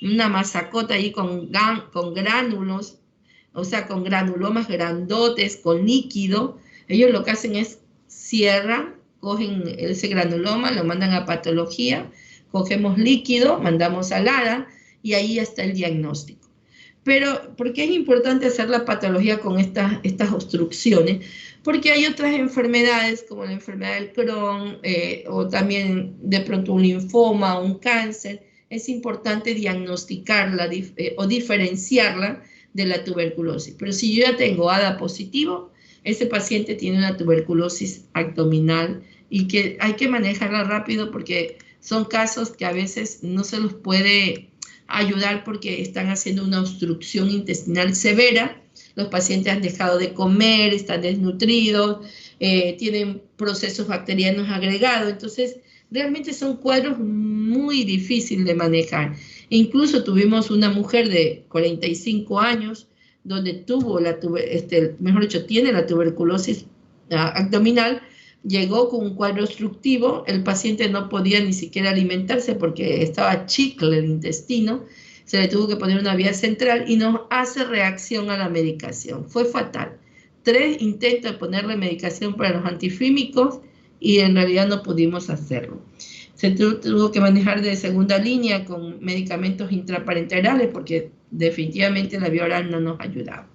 una masacota ahí con gránulos, o sea, con granulomas grandotes, con líquido. Ellos lo que hacen es cierran, cogen ese granuloma, lo mandan a patología, cogemos líquido, mandamos al ADA y ahí está el diagnóstico. Pero, ¿por qué es importante hacer la patología con estas obstrucciones? Porque hay otras enfermedades, como la enfermedad del Crohn, o también de pronto un linfoma, un cáncer. Es importante diagnosticarla o diferenciarla de la tuberculosis. Pero si yo ya tengo ADA positivo, ese paciente tiene una tuberculosis abdominal y que hay que manejarla rápido porque son casos que a veces no se los puede ayudar porque están haciendo una obstrucción intestinal severa. Los pacientes han dejado de comer, están desnutridos, tienen procesos bacterianos agregados. Entonces, realmente son cuadros muy difíciles de manejar. E incluso tuvimos una mujer de 45 años donde tuvo tiene la tuberculosis abdominal, llegó con un cuadro obstructivo, el paciente no podía ni siquiera alimentarse porque estaba chicle el intestino, se le tuvo que poner una vía central y no hace reacción a la medicación. Fue fatal. 3 intentos de ponerle medicación para los antifímicos y en realidad no pudimos hacerlo. Se tuvo que manejar de segunda línea con medicamentos intraparenterales porque definitivamente la vía oral no nos ayudaba.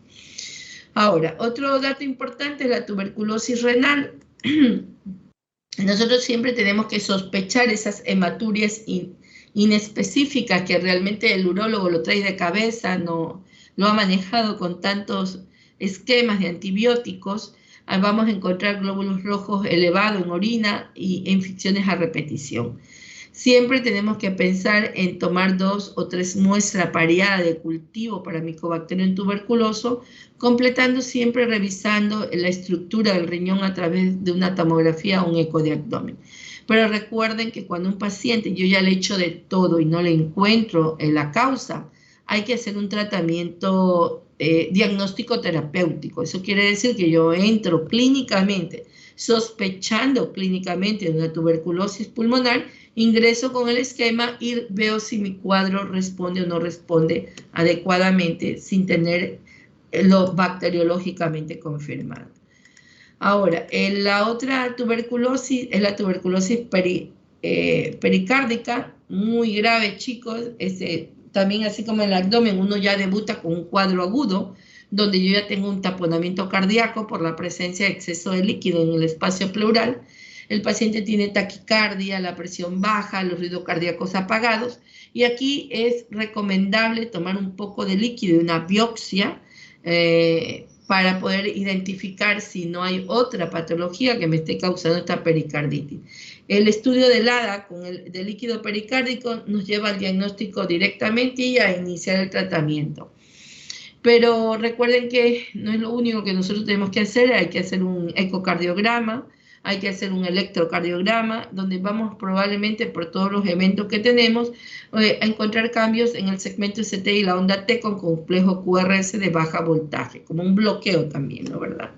Ahora, otro dato importante es la tuberculosis renal. Nosotros siempre tenemos que sospechar esas hematurias inespecíficas que realmente el urólogo lo trae de cabeza, no lo ha manejado con tantos esquemas de antibióticos. Vamos a encontrar glóbulos rojos elevados en orina y infecciones a repetición. Siempre tenemos que pensar en tomar 2 o 3 muestras pareadas de cultivo para Mycobacterium tuberculoso, completando siempre revisando la estructura del riñón a través de una tomografía o un eco de abdomen. Pero recuerden que cuando un paciente, yo ya le he hecho de todo y no le encuentro la causa, hay que hacer un tratamiento diagnóstico terapéutico. Eso quiere decir que yo entro clínicamente, sospechando clínicamente de una tuberculosis pulmonar, ingreso con el esquema y veo si mi cuadro responde o no responde adecuadamente sin tener lo bacteriológicamente confirmado. Ahora, la otra tuberculosis es la tuberculosis pericárdica, muy grave, chicos. También así como en el abdomen, uno ya debuta con un cuadro agudo, donde yo ya tengo un taponamiento cardíaco por la presencia de exceso de líquido en el espacio pleural. El paciente tiene taquicardia, la presión baja, los ruidos cardíacos apagados, y aquí es recomendable tomar un poco de líquido y una biopsia para poder identificar si no hay otra patología que me esté causando esta pericarditis. El estudio del ADA con el líquido pericárdico nos lleva al diagnóstico directamente y a iniciar el tratamiento. Pero recuerden que no es lo único que nosotros tenemos que hacer, hay que hacer un ecocardiograma, hay que hacer un electrocardiograma, donde vamos probablemente por todos los eventos que tenemos a encontrar cambios en el segmento ST y la onda T con complejo QRS de baja voltaje, como un bloqueo también, ¿no? ¿Verdad?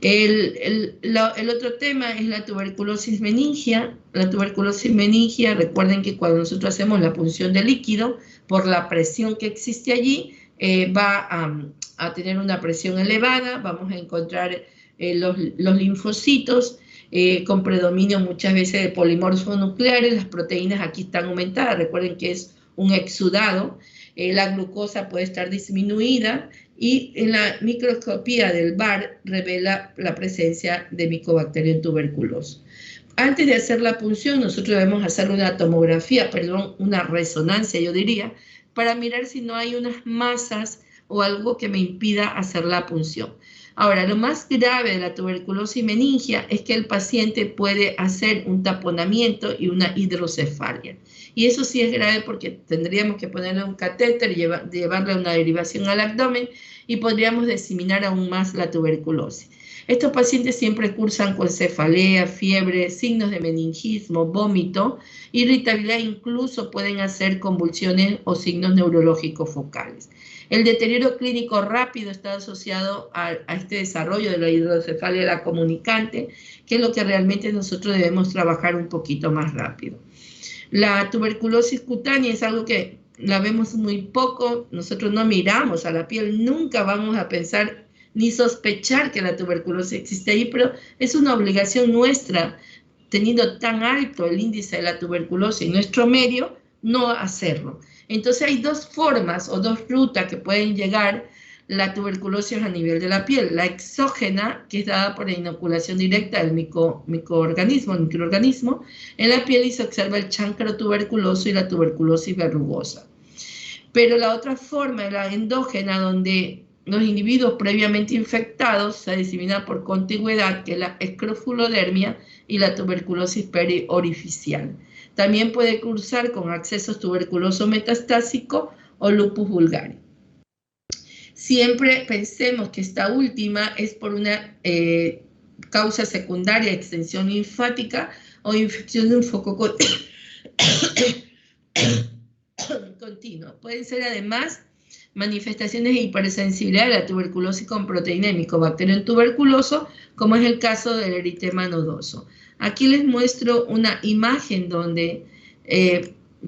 El otro tema es la tuberculosis meningia. La tuberculosis meningia, recuerden que cuando nosotros hacemos la punción de líquido, por la presión que existe allí, va a tener una presión elevada, vamos a encontrar los linfocitos con predominio muchas veces de polimorfos nucleares, las proteínas aquí están aumentadas, recuerden que es un exudado, la glucosa puede estar disminuida y en la microscopía del VAR revela la presencia de Mycobacterium tuberculoso. Antes de hacer la punción, nosotros debemos hacer una tomografía, una resonancia, yo diría, para mirar si no hay unas masas o algo que me impida hacer la punción. Ahora, lo más grave de la tuberculosis meningia es que el paciente puede hacer un taponamiento y una hidrocefalia. Y eso sí es grave porque tendríamos que ponerle un catéter, llevarle una derivación al abdomen y podríamos diseminar aún más la tuberculosis. Estos pacientes siempre cursan con cefalea, fiebre, signos de meningismo, vómito, irritabilidad, incluso pueden hacer convulsiones o signos neurológicos focales. El deterioro clínico rápido está asociado a este desarrollo de la hidrocefalia de la comunicante, que es lo que realmente nosotros debemos trabajar un poquito más rápido. La tuberculosis cutánea es algo que la vemos muy poco, nosotros no miramos a la piel, nunca vamos a pensar ni sospechar que la tuberculosis existe ahí, pero es una obligación nuestra, teniendo tan alto el índice de la tuberculosis en nuestro medio, no hacerlo. Entonces hay dos formas o dos rutas que pueden llegar la tuberculosis a nivel de la piel. La exógena, que es dada por la inoculación directa del microorganismo en la piel y se observa el chancro tuberculoso y la tuberculosis verrugosa. Pero la otra forma es la endógena, donde los individuos previamente infectados se diseminan por contigüedad, que es la escrofulodermia y la tuberculosis periorificial. También puede cursar con accesos tuberculoso metastásico o lupus vulgaris. Siempre pensemos que esta última es por una causa secundaria, extensión linfática o infección de un foco continuo. Pueden ser además manifestaciones de hipersensibilidad de la tuberculosis con proteína de Mycobacterium tuberculoso, como es el caso del eritema nodoso. Aquí les muestro una imagen donde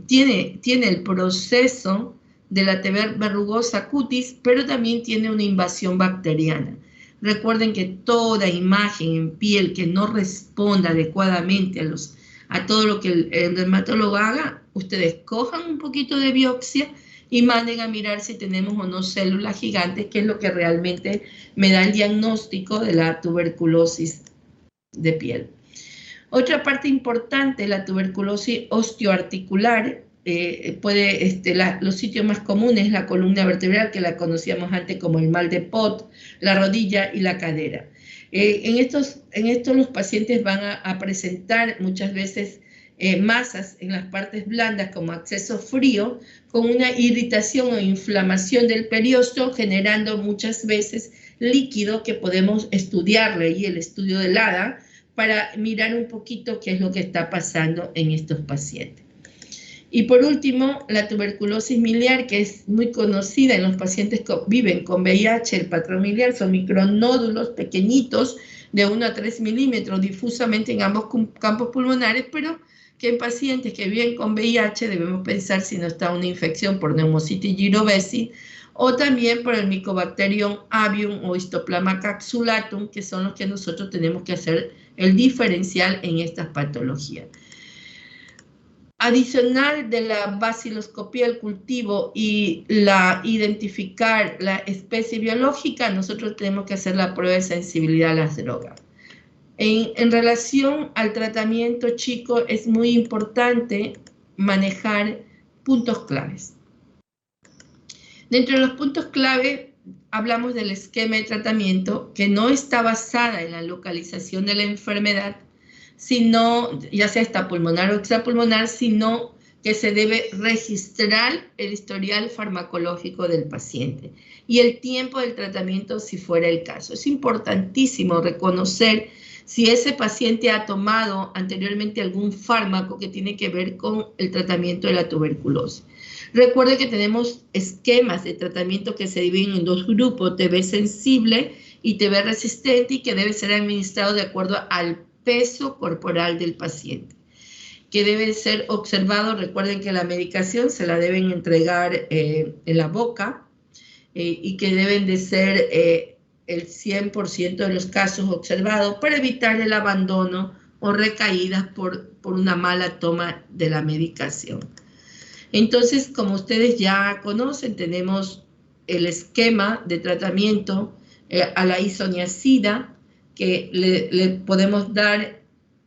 tiene el proceso de la TB verrugosa cutis, pero también tiene una invasión bacteriana. Recuerden que toda imagen en piel que no responda adecuadamente a todo lo que el dermatólogo haga, ustedes cojan un poquito de biopsia y manden a mirar si tenemos o no células gigantes, que es lo que realmente me da el diagnóstico de la tuberculosis de piel. Otra parte importante, la tuberculosis osteoarticular, los sitios más comunes, la columna vertebral, que la conocíamos antes como el mal de Pot, la rodilla y la cadera. En estos los pacientes van a presentar muchas veces masas en las partes blandas como acceso frío, con una irritación o inflamación del periósteo, generando muchas veces líquido que podemos estudiarle ahí, el estudio del ADA, para mirar un poquito qué es lo que está pasando en estos pacientes. Y por último, la tuberculosis miliar, que es muy conocida en los pacientes que viven con VIH. El patrón miliar son micronódulos pequeñitos de 1 a 3 milímetros difusamente en ambos campos pulmonares, pero que en pacientes que viven con VIH debemos pensar si no está una infección por Pneumocystis jirovecii o también por el Mycobacterium avium o Histoplasma capsulatum, que son los que nosotros tenemos que hacer el diferencial en estas patologías. Adicional de la baciloscopía, el cultivo y identificar la especie biológica, nosotros tenemos que hacer la prueba de sensibilidad a las drogas. En relación al tratamiento, chicos, es muy importante manejar puntos claves. Dentro de los puntos clave hablamos del esquema de tratamiento, que no está basada en la localización de la enfermedad, sino, ya sea esta pulmonar o extrapulmonar, sino que se debe registrar el historial farmacológico del paciente y el tiempo del tratamiento si fuera el caso. Es importantísimo reconocer si ese paciente ha tomado anteriormente algún fármaco que tiene que ver con el tratamiento de la tuberculosis. Recuerde que tenemos esquemas de tratamiento que se dividen en dos grupos, TB sensible y TB resistente, y que debe ser administrado de acuerdo al peso corporal del paciente, que debe ser observado. Recuerden que la medicación se la deben entregar en la boca y que deben de ser el 100% de los casos observados para evitar el abandono o recaídas por una mala toma de la medicación. Entonces, como ustedes ya conocen, tenemos el esquema de tratamiento a la isoniazida, que le podemos dar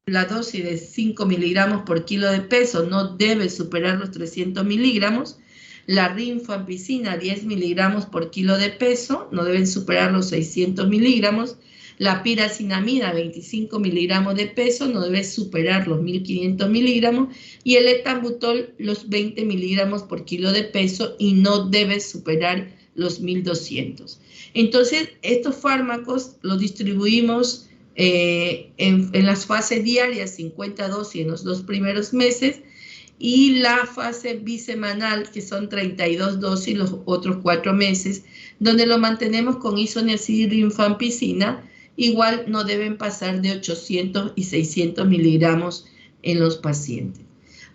la dosis de 5 miligramos por kilo de peso, no debe superar los 300 miligramos. La rifampicina, 10 miligramos por kilo de peso, no deben superar los 600 miligramos. La piracinamida, 25 miligramos de peso, no debe superar los 1500 miligramos. Y el etambutol, los 20 miligramos por kilo de peso, y no debe superar los 1200. Entonces, estos fármacos los distribuimos en las fases diarias, 50 dosis en los 2 primeros meses, y la fase bisemanal, que son 32 dosis los otros 4 meses, donde lo mantenemos con isoniazida y rifampicina. Igual no deben pasar de 800 y 600 miligramos en los pacientes.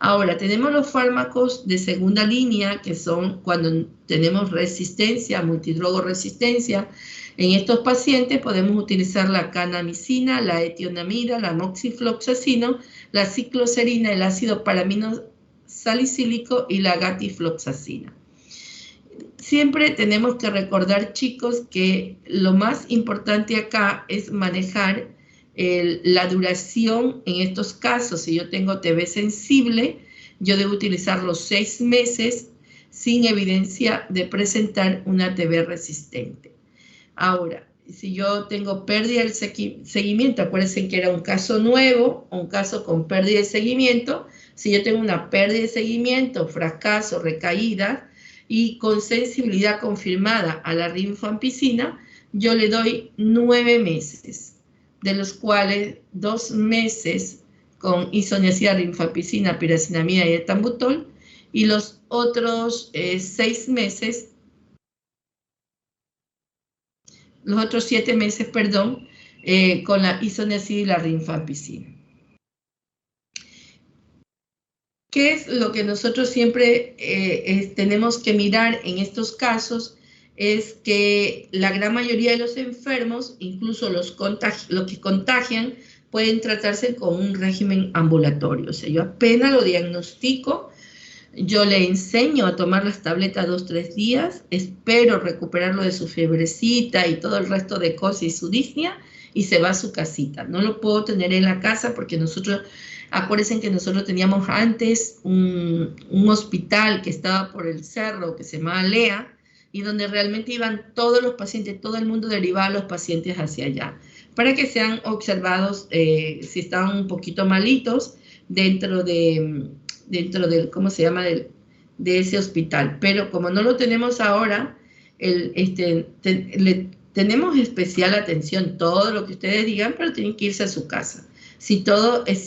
Ahora, tenemos los fármacos de segunda línea, que son cuando tenemos resistencia, multidrogoresistencia. En estos pacientes podemos utilizar la kanamicina, la etionamida, la moxifloxacino, la cicloserina, el ácido paraminosalicílico y la gatifloxacina. Siempre tenemos que recordar, chicos, que lo más importante acá es manejar la duración en estos casos. Si yo tengo TB sensible, yo debo utilizar los 6 meses sin evidencia de presentar una TB resistente. Ahora, si yo tengo pérdida del seguimiento, acuérdense que era un caso nuevo, un caso con pérdida de seguimiento. Si yo tengo una pérdida de seguimiento, fracaso, recaída y con sensibilidad confirmada a la rifampicina, yo le doy 9 meses, de los cuales 2 meses con isoniazida, rifampicina, piracinamida y etambutol, y los otros 6 meses, los otros 7 meses, perdón, con la isoniazida y la rifampicina. ¿Qué es lo que nosotros siempre tenemos que mirar en estos casos? es que la gran mayoría de los enfermos, incluso los que contagian, pueden tratarse con un régimen ambulatorio. O sea, yo apenas lo diagnostico, yo le enseño a tomar las tabletas 2-3 días, espero recuperarlo de su fiebrecita y todo el resto de cosas y su disnea, y se va a su casita. No lo puedo tener en la casa porque nosotros, acuérdense que nosotros teníamos antes un hospital que estaba por el cerro, que se llamaba Lea, y donde realmente iban todos los pacientes, todo el mundo derivaba a los pacientes hacia allá, para que sean observados si estaban un poquito malitos dentro del, ¿cómo se llama?, de ese hospital. Pero como no lo tenemos ahora, tenemos especial atención, todo lo que ustedes digan, pero tienen que irse a su casa, si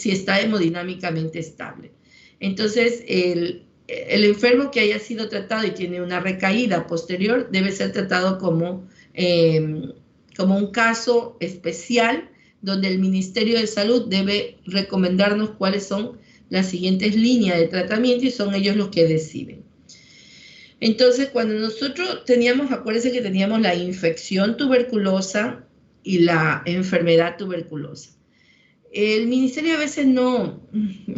está hemodinámicamente estable. Entonces, el enfermo que haya sido tratado y tiene una recaída posterior debe ser tratado como un caso especial, donde el Ministerio de Salud debe recomendarnos cuáles son las siguientes líneas de tratamiento y son ellos los que deciden. Entonces, cuando nosotros acuérdense que teníamos la infección tuberculosa y la enfermedad tuberculosa. El ministerio a veces no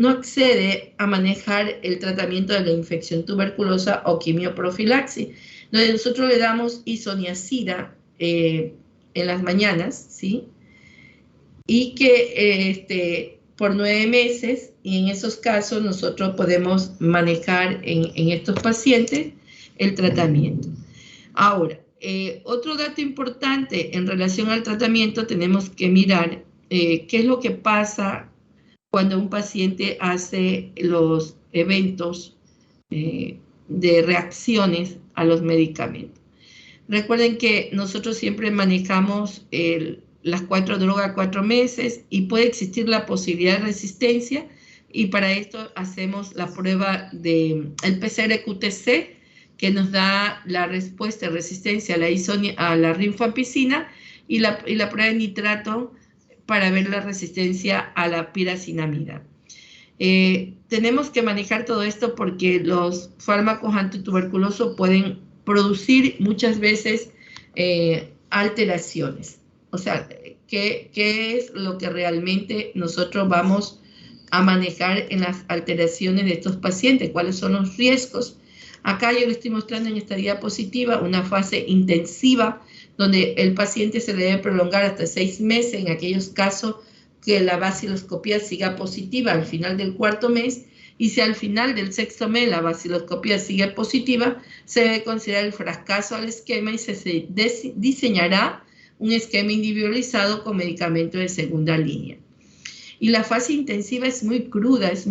accede a manejar el tratamiento de la infección tuberculosa o quimioprofilaxis, donde nosotros le damos isoniazida en las mañanas, ¿sí? Y que por 9 meses, y en esos casos nosotros podemos manejar en estos pacientes el tratamiento. Ahora, otro dato importante en relación al tratamiento, tenemos que mirar qué es lo que pasa cuando un paciente hace los eventos de reacciones a los medicamentos. Recuerden que nosotros siempre manejamos las 4 drogas a 4 meses y puede existir la posibilidad de resistencia, y para esto hacemos la prueba del PCR-QTC, que nos da la respuesta de resistencia a la rifampicina, y la prueba de nitrato para ver la resistencia a la piracinamida. Tenemos que manejar todo esto porque los fármacos antituberculosos pueden producir muchas veces alteraciones. O sea, ¿qué es lo que realmente nosotros vamos a manejar en las alteraciones de estos pacientes? ¿Cuáles son los riesgos? Acá yo le estoy mostrando en esta diapositiva una fase intensiva donde el paciente se le debe prolongar hasta 6 meses en aquellos casos que la vaciloscopía siga positiva al final del 4.º mes, y si al final del 6.º mes la vaciloscopía sigue positiva, se debe considerar el fracaso al esquema y se diseñará un esquema individualizado con medicamentos de segunda línea. Y la fase intensiva es muy cruda, es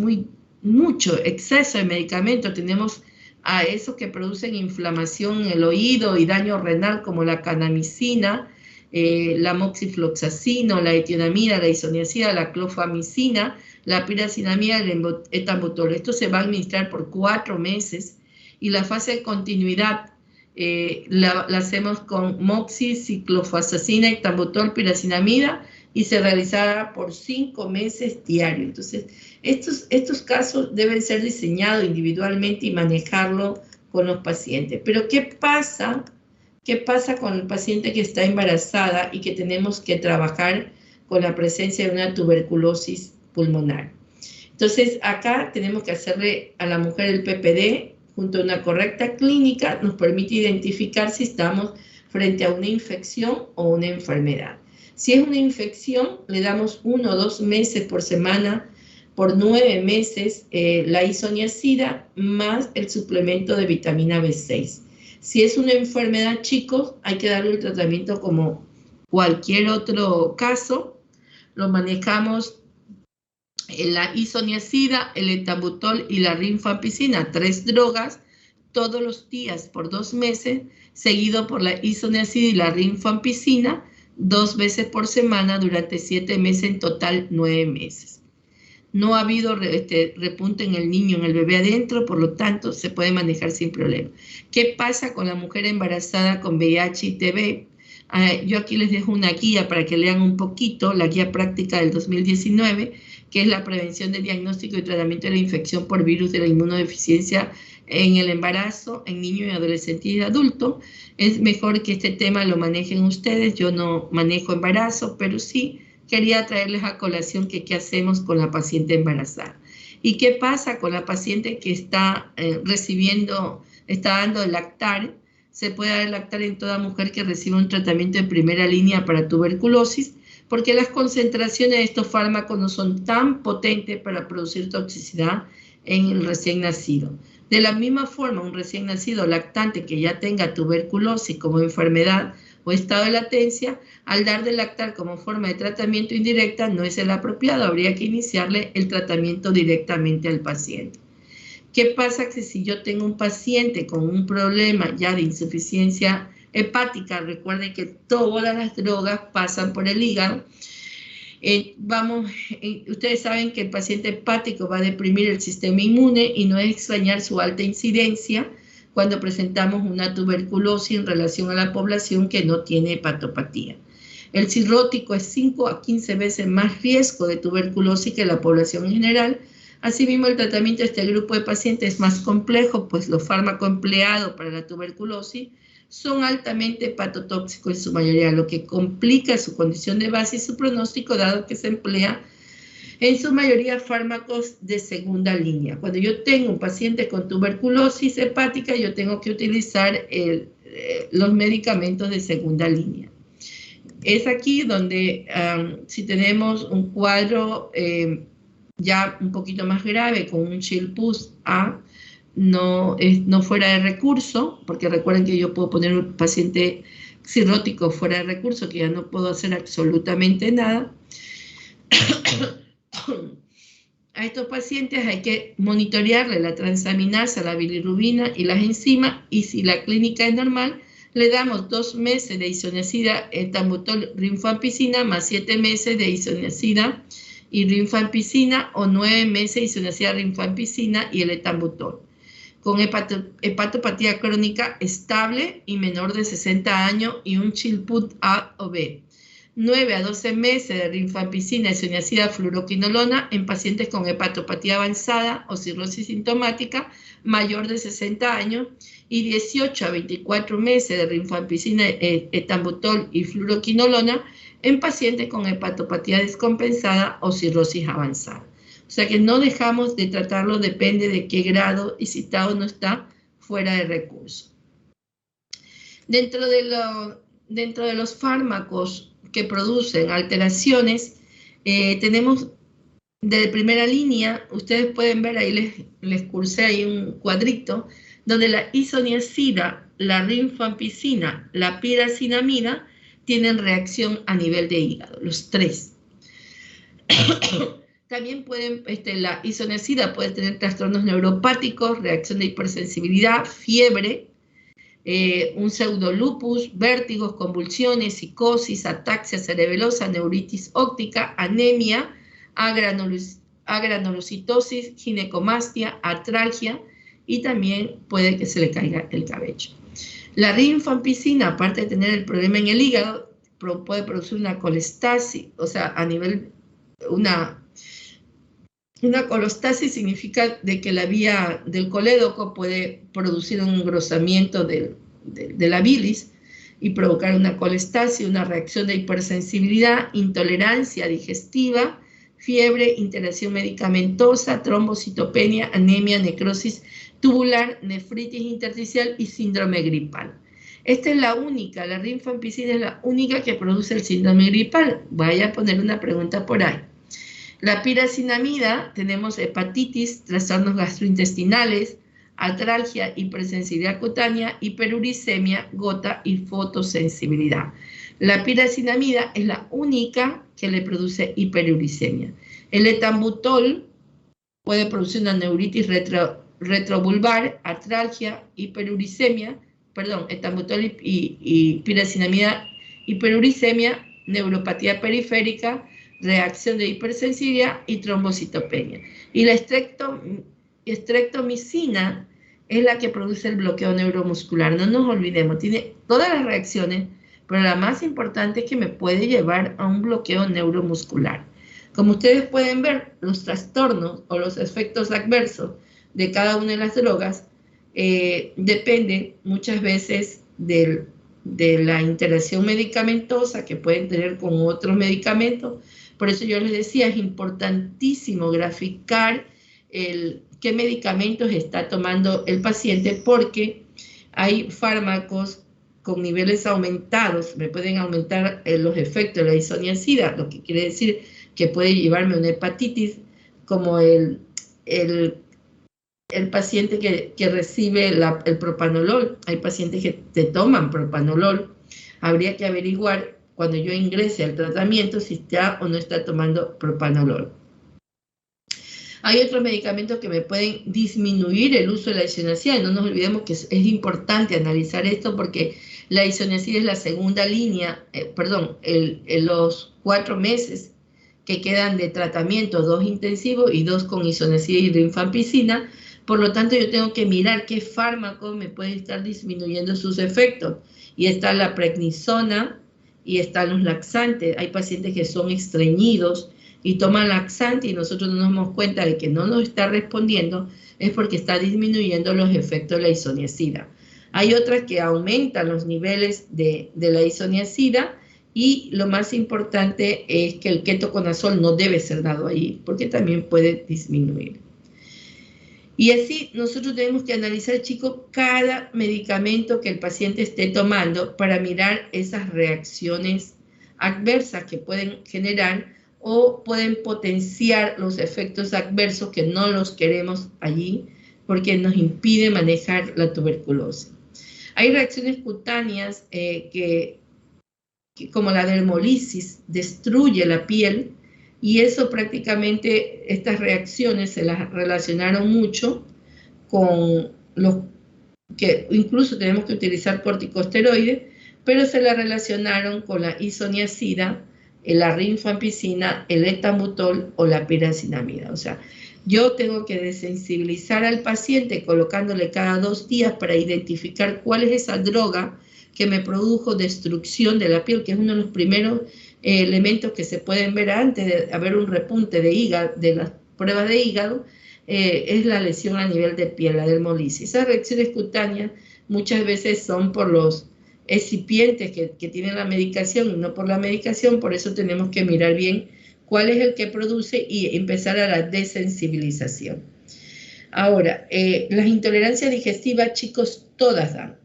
mucho exceso de medicamento. Tenemos a esos que producen inflamación en el oído y daño renal, como la kanamicina, la moxifloxacino, la etionamida, la isoniazida, la clofamicina, la piracinamida, el etambutol. Esto se va a administrar por 4 meses, y la fase de continuidad la hacemos con moxi, ciclofosfacina, etambutol, piracinamida, y se realizará por 5 meses diarios. Entonces, estos casos deben ser diseñados individualmente y manejarlo con los pacientes. Pero ¿qué pasa con el paciente que está embarazada y que tenemos que trabajar con la presencia de una tuberculosis pulmonar? Entonces, acá tenemos que hacerle a la mujer el PPD junto a una correcta clínica, nos permite identificar si estamos frente a una infección o una enfermedad. Si es una infección, le damos 1 o 2 meses por semana, por 9 meses, la isoniazida más el suplemento de vitamina B6. Si es una enfermedad, chicos, hay que darle el tratamiento como cualquier otro caso. Lo manejamos la isoniazida, el etambutol y la rifampicina, 3 drogas, todos los días por 2 meses, seguido por la isoniazida y la rifampicina, 2 veces por semana durante 7 meses, en total 9 meses. No ha habido repunte en el niño, en el bebé adentro, por lo tanto se puede manejar sin problema. ¿Qué pasa con la mujer embarazada con VIH y TB? Yo aquí les dejo una guía para que lean un poquito, la guía práctica del 2019, que es la prevención de diagnóstico y tratamiento de la infección por virus de la inmunodeficiencia en el embarazo, en niño y adolescente y adulto. Es mejor que este tema lo manejen ustedes. Yo no manejo embarazo, pero sí quería traerles a colación que qué hacemos con la paciente embarazada. ¿Y qué pasa con la paciente que está está dando el lactar? Se puede dar el lactar en toda mujer que recibe un tratamiento de primera línea para tuberculosis, porque las concentraciones de estos fármacos no son tan potentes para producir toxicidad en el recién nacido. De la misma forma, un recién nacido lactante que ya tenga tuberculosis como enfermedad o estado de latencia, al dar de lactar como forma de tratamiento indirecta no es el apropiado, habría que iniciarle el tratamiento directamente al paciente. ¿Qué pasa que si yo tengo un paciente con un problema ya de insuficiencia hepática? Recuerden que todas las drogas pasan por el hígado. Ustedes saben que el paciente hepático va a deprimir el sistema inmune y no es extrañar su alta incidencia cuando presentamos una tuberculosis en relación a la población que no tiene hepatopatía. El cirrótico es 5 a 15 veces más riesgo de tuberculosis que la población en general. Asimismo, el tratamiento de este grupo de pacientes es más complejo, pues los fármacos empleados para la tuberculosis son altamente hepatotóxicos en su mayoría, lo que complica su condición de base y su pronóstico, dado que se emplea en su mayoría fármacos de segunda línea. Cuando yo tengo un paciente con tuberculosis hepática, yo tengo que utilizar los medicamentos de segunda línea. Es aquí donde si tenemos un cuadro ya un poquito más grave con un Chill-Pulse A, no fuera de recurso, porque recuerden que yo puedo poner un paciente cirrótico fuera de recurso, que ya no puedo hacer absolutamente nada. A estos pacientes hay que monitorearle la transaminasa, la bilirrubina y las enzimas, y si la clínica es normal, le damos 2 meses de isoniazida, etambutol, rifampicina, más 7 meses de isoniazida y rifampicina, o 9 meses de isoniazida, rifampicina y el etambutol. Con hepatopatía crónica estable y menor de 60 años y un Chill-Pulse A o B. 9 a 12 meses de rifampicina, isoniazida, fluoroquinolona en pacientes con hepatopatía avanzada o cirrosis sintomática mayor de 60 años, y 18 a 24 meses de rifampicina, etambutol y fluoroquinolona en pacientes con hepatopatía descompensada o cirrosis avanzada. O sea que no dejamos de tratarlo, depende de qué grado y si está o no está fuera de recurso. Dentro de los fármacos que producen alteraciones, tenemos de primera línea, ustedes pueden ver ahí, les cursé ahí un cuadrito, donde la isoniazida, la rifampicina, la piracinamida tienen reacción a nivel de hígado, los tres. También la isoniazida puede tener trastornos neuropáticos, reacción de hipersensibilidad, fiebre, un pseudolupus, vértigos, convulsiones, psicosis, ataxia cerebelosa, neuritis óptica, anemia, agranulocitosis, ginecomastia, artralgia, y también puede que se le caiga el cabello. La rifampicina, aparte de tener el problema en el hígado, puede producir una cholestasis, o sea, a nivel, una cholestasis significa de que la vía del colédoco puede producir un engrosamiento de la bilis y provocar una cholestasis, una reacción de hipersensibilidad, intolerancia digestiva, fiebre, interacción medicamentosa, trombocitopenia, anemia, necrosis tubular, nefritis intersticial y síndrome gripal. Esta es la única, la rifampicina es la única que produce el síndrome gripal. Vaya a poner una pregunta por ahí. La piracinamida, tenemos hepatitis, trastornos gastrointestinales, artralgia, hipersensibilidad cutánea, hiperuricemia, gota y fotosensibilidad. La piracinamida es la única que le produce hiperuricemia. El etambutol puede producir una neuritis retrovulvar, artralgia, hiperuricemia, etambutol y piracinamida, hiperuricemia, neuropatía periférica, reacción de hipersensibilidad y trombocitopenia. Y la estreptomicina es la que produce el bloqueo neuromuscular. No nos olvidemos, tiene todas las reacciones, pero la más importante es que me puede llevar a un bloqueo neuromuscular. Como ustedes pueden ver, los trastornos o los efectos adversos de cada una de las drogas depende muchas veces de la interacción medicamentosa que pueden tener con otros medicamentos. Por eso yo les decía, es importantísimo graficar qué medicamentos está tomando el paciente, porque hay fármacos con niveles aumentados, me pueden aumentar los efectos de la isoniazida, lo que quiere decir que puede llevarme a una hepatitis, como el paciente que recibe el propanolol. Hay pacientes que te toman propanolol. Habría que averiguar cuando yo ingrese al tratamiento si está o no está tomando propanolol. Hay otros medicamentos que me pueden disminuir el uso de la isoniazida. No nos olvidemos que es importante analizar esto, porque la isoniazida es la segunda línea, los 4 meses que quedan de tratamiento, 2 intensivos y 2 con isoniazida y rifampicina. Por lo tanto, yo tengo que mirar qué fármaco me puede estar disminuyendo sus efectos. Y está la prednisona y están los laxantes. Hay pacientes que son estreñidos y toman laxante y nosotros no nos damos cuenta de que no nos está respondiendo, es porque está disminuyendo los efectos de la isoniazida. Hay otras que aumentan los niveles de la isoniazida, y lo más importante es que el ketoconazol no debe ser dado ahí, porque también puede disminuir. Y así nosotros tenemos que analizar, chicos, cada medicamento que el paciente esté tomando para mirar esas reacciones adversas que pueden generar o pueden potenciar los efectos adversos que no los queremos allí, porque nos impide manejar la tuberculosis. Hay reacciones cutáneas que como la dermolisis, destruye la piel, y eso prácticamente, estas reacciones se las relacionaron mucho con los que incluso tenemos que utilizar corticosteroides, pero se la relacionaron con la isoniazida, la rifampicina, el etambutol o la piracinamida. O sea, yo tengo que desensibilizar al paciente colocándole cada 2 días para identificar cuál es esa droga que me produjo destrucción de la piel, que es uno de los primeros elementos que se pueden ver antes de haber un repunte de hígado, de las pruebas de hígado, es la lesión a nivel de piel, la dermolisis. Esas reacciones cutáneas muchas veces son por los excipientes que tienen la medicación y no por la medicación, por eso tenemos que mirar bien cuál es el que produce y empezar a la desensibilización. Ahora, las intolerancias digestivas, chicos, todas dan.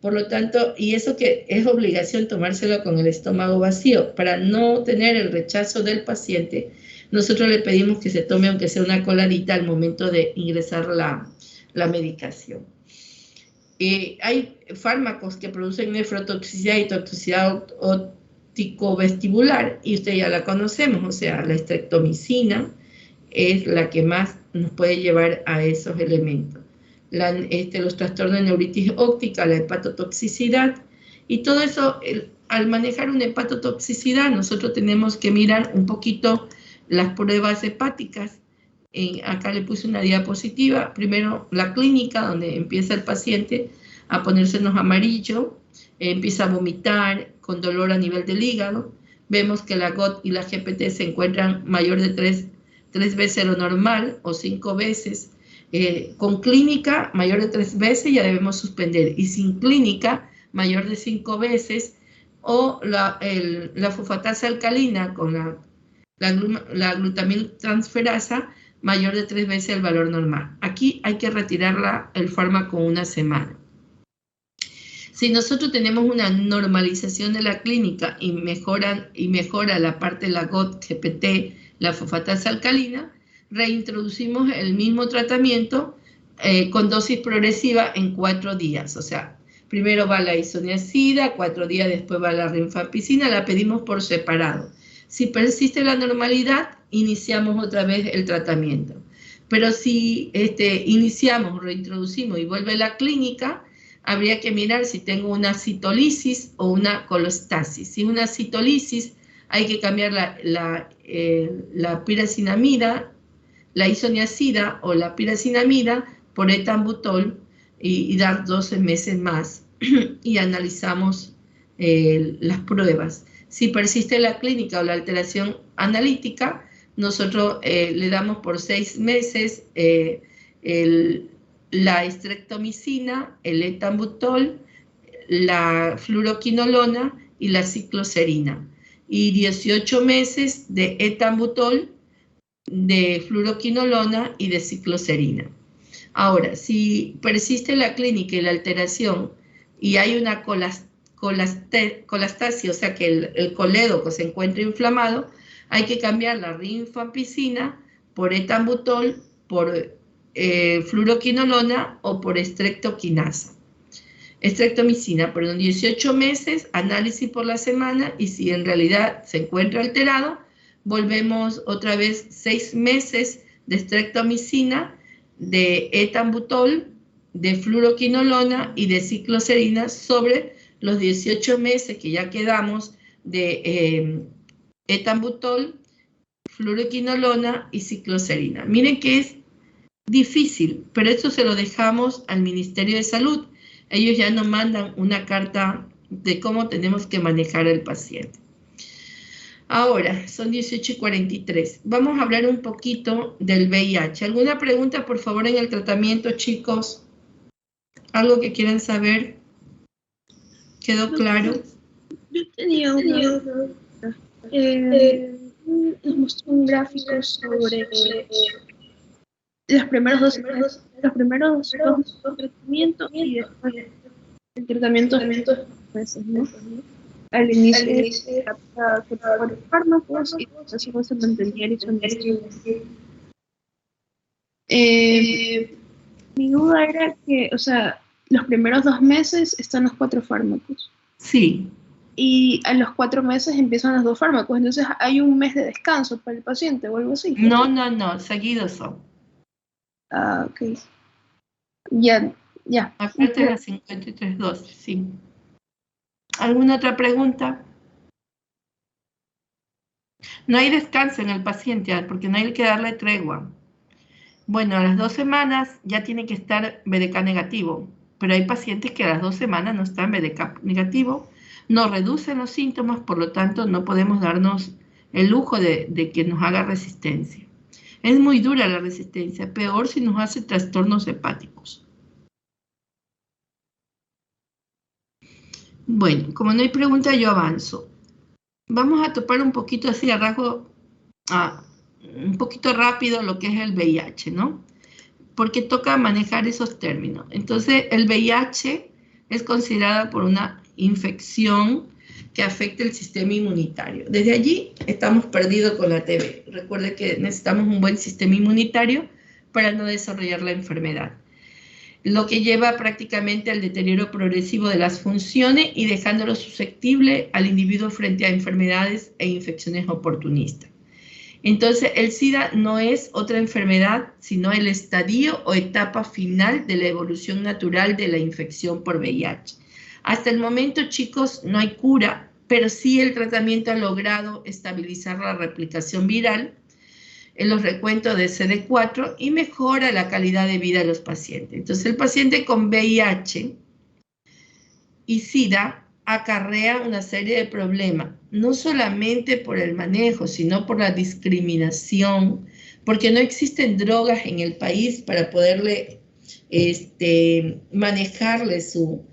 Por lo tanto, y eso que es obligación tomárselo con el estómago vacío, para no tener el rechazo del paciente, nosotros le pedimos que se tome aunque sea una coladita al momento de ingresar la medicación. Hay fármacos que producen nefrotoxicidad y toxicidad óptico-vestibular, y usted ya la conocemos, o sea, la streptomicina es la que más nos puede llevar a esos elementos. Los trastornos de neuritis óptica, la hepatotoxicidad, y todo eso, al manejar una hepatotoxicidad, nosotros tenemos que mirar un poquito las pruebas hepáticas. Acá le puse una diapositiva, primero la clínica, donde empieza el paciente a ponérsenos amarillo, empieza a vomitar con dolor a nivel del hígado, vemos que la GOT y la GPT se encuentran mayor de 3 veces lo normal o 5 veces, con clínica mayor de 3 veces ya debemos suspender, y sin clínica mayor de 5 veces, o la fosfatasa alcalina con la glutamiltransferasa mayor de 3 veces el valor normal. Aquí hay que retirar el fármaco 1 semana. Si nosotros tenemos una normalización de la clínica y mejora la parte de la GOT, GPT, la fosfatasa alcalina, reintroducimos el mismo tratamiento con dosis progresiva en 4 días. O sea, primero va la isoniazida, 4 días después va la rifampicina, la pedimos por separado. Si persiste la normalidad, iniciamos otra vez el tratamiento. Pero si iniciamos, reintroducimos y vuelve la clínica, habría que mirar si tengo una citolisis o una colostasis. Si es una citolisis, hay que cambiar la piracinamida, la isoniazida o la piracinamida por etambutol y dar 12 meses más y analizamos las pruebas. Si persiste la clínica o la alteración analítica, nosotros le damos por 6 meses la estreptomicina, el etambutol, la fluoroquinolona y la cicloserina. Y 18 meses de etambutol, de fluoroquinolona y de cicloserina. Ahora, si persiste la clínica y la alteración y hay una colastasia, o sea que el colédoco se encuentra inflamado, hay que cambiar la rifampicina por etambutol, por fluoroquinolona o por estreptoquinasa. Estreptomicina, perdón, 18 meses, análisis por la semana, y si en realidad se encuentra alterado, volvemos otra vez 6 meses de estreptomicina, de etambutol, de fluoroquinolona y de cicloserina sobre los 18 meses que ya quedamos de etambutol, fluoroquinolona y cicloserina. Miren que es difícil, pero esto se lo dejamos al Ministerio de Salud. Ellos ya nos mandan una carta de cómo tenemos que manejar al paciente. Ahora, son 18:43. Vamos a hablar un poquito del VIH. ¿Alguna pregunta, por favor, en el tratamiento, chicos? ¿Algo que quieran saber? ¿Quedó claro? Yo tenía una duda. Nos mostró un gráfico sobre los primeros dos tratamientos y después el tratamiento de meses, ¿no? Al inicio se trataban fármacos y después se mantenían y son mi duda era que, o sea, los primeros 2 meses están los 4 fármacos. Sí. Y a los 4 meses empiezan los 2 fármacos, entonces hay un mes de descanso para el paciente o algo así. No, seguidos son. Ah, ok. Ya. Aparte de las 53 dosis, sí. ¿Alguna otra pregunta? No hay descanso en el paciente, porque no hay que darle tregua. Bueno, a las 2 semanas ya tiene que estar BDK negativo, pero hay pacientes que a las 2 semanas no están BDK negativo, no reducen los síntomas, por lo tanto no podemos darnos el lujo de que nos haga resistencia. Es muy dura la resistencia, peor si nos hace trastornos hepáticos. Bueno, como no hay pregunta, yo avanzo. Vamos a topar un poquito así a rasgo, un poquito rápido lo que es el VIH, ¿no? Porque toca manejar esos términos. Entonces, el VIH es considerada por una infección que afecta el sistema inmunitario. Desde allí estamos perdidos con la TB. Recuerde que necesitamos un buen sistema inmunitario para no desarrollar la enfermedad, lo que lleva prácticamente al deterioro progresivo de las funciones y dejándolo susceptible al individuo frente a enfermedades e infecciones oportunistas. Entonces, el SIDA no es otra enfermedad, sino el estadio o etapa final de la evolución natural de la infección por VIH. Hasta el momento, chicos, no hay cura, pero sí el tratamiento ha logrado estabilizar la replicación viral en los recuentos de CD4 y mejora la calidad de vida de los pacientes. Entonces, el paciente con VIH y SIDA acarrea una serie de problemas, no solamente por el manejo, sino por la discriminación, porque no existen drogas en el país para poderle manejarle su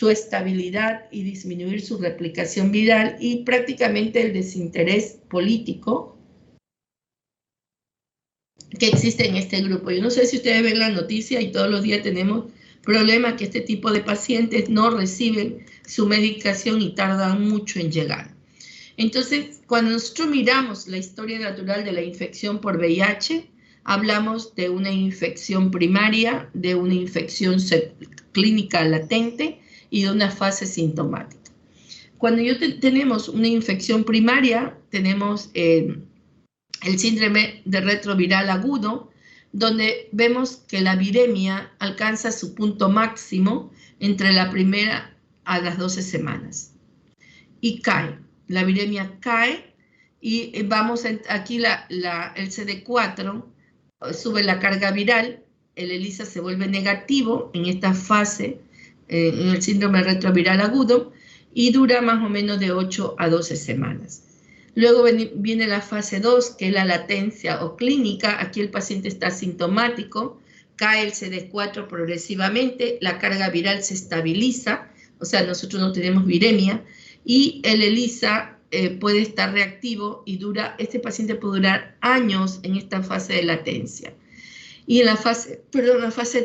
estabilidad y disminuir su replicación viral, y prácticamente el desinterés político que existe en este grupo. Yo no sé si ustedes ven la noticia y todos los días tenemos problemas que este tipo de pacientes no reciben su medicación y tardan mucho en llegar. Entonces, cuando nosotros miramos la historia natural de la infección por VIH, hablamos de una infección primaria, de una infección clínica latente y de una fase sintomática. Cuando tenemos una infección primaria, tenemos el síndrome de retroviral agudo, donde vemos que la viremia alcanza su punto máximo entre la primera a las 12 semanas. Y cae, la viremia cae y vamos aquí el CD4 sube la carga viral, el ELISA se vuelve negativo en esta fase, en el síndrome retroviral agudo, y dura más o menos de 8 a 12 semanas. Luego viene la fase 2, que es la latencia o clínica. Aquí el paciente está asintomático, cae el CD4 progresivamente, la carga viral se estabiliza, o sea, nosotros no tenemos viremia, y el ELISA puede estar reactivo y este paciente puede durar años en esta fase de latencia. Y en la fase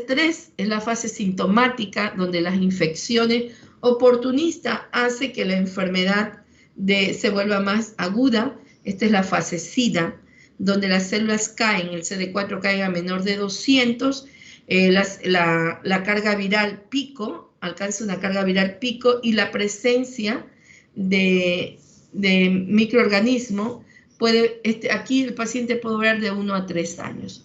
3 es la fase sintomática, donde las infecciones oportunistas hacen que la enfermedad se vuelva más aguda. Esta es la fase SIDA, donde las células caen, el CD4 cae a menor de 200, la carga viral pico, alcanza una carga viral pico, y la presencia de microorganismos aquí el paciente puede durar de 1 a 3 años.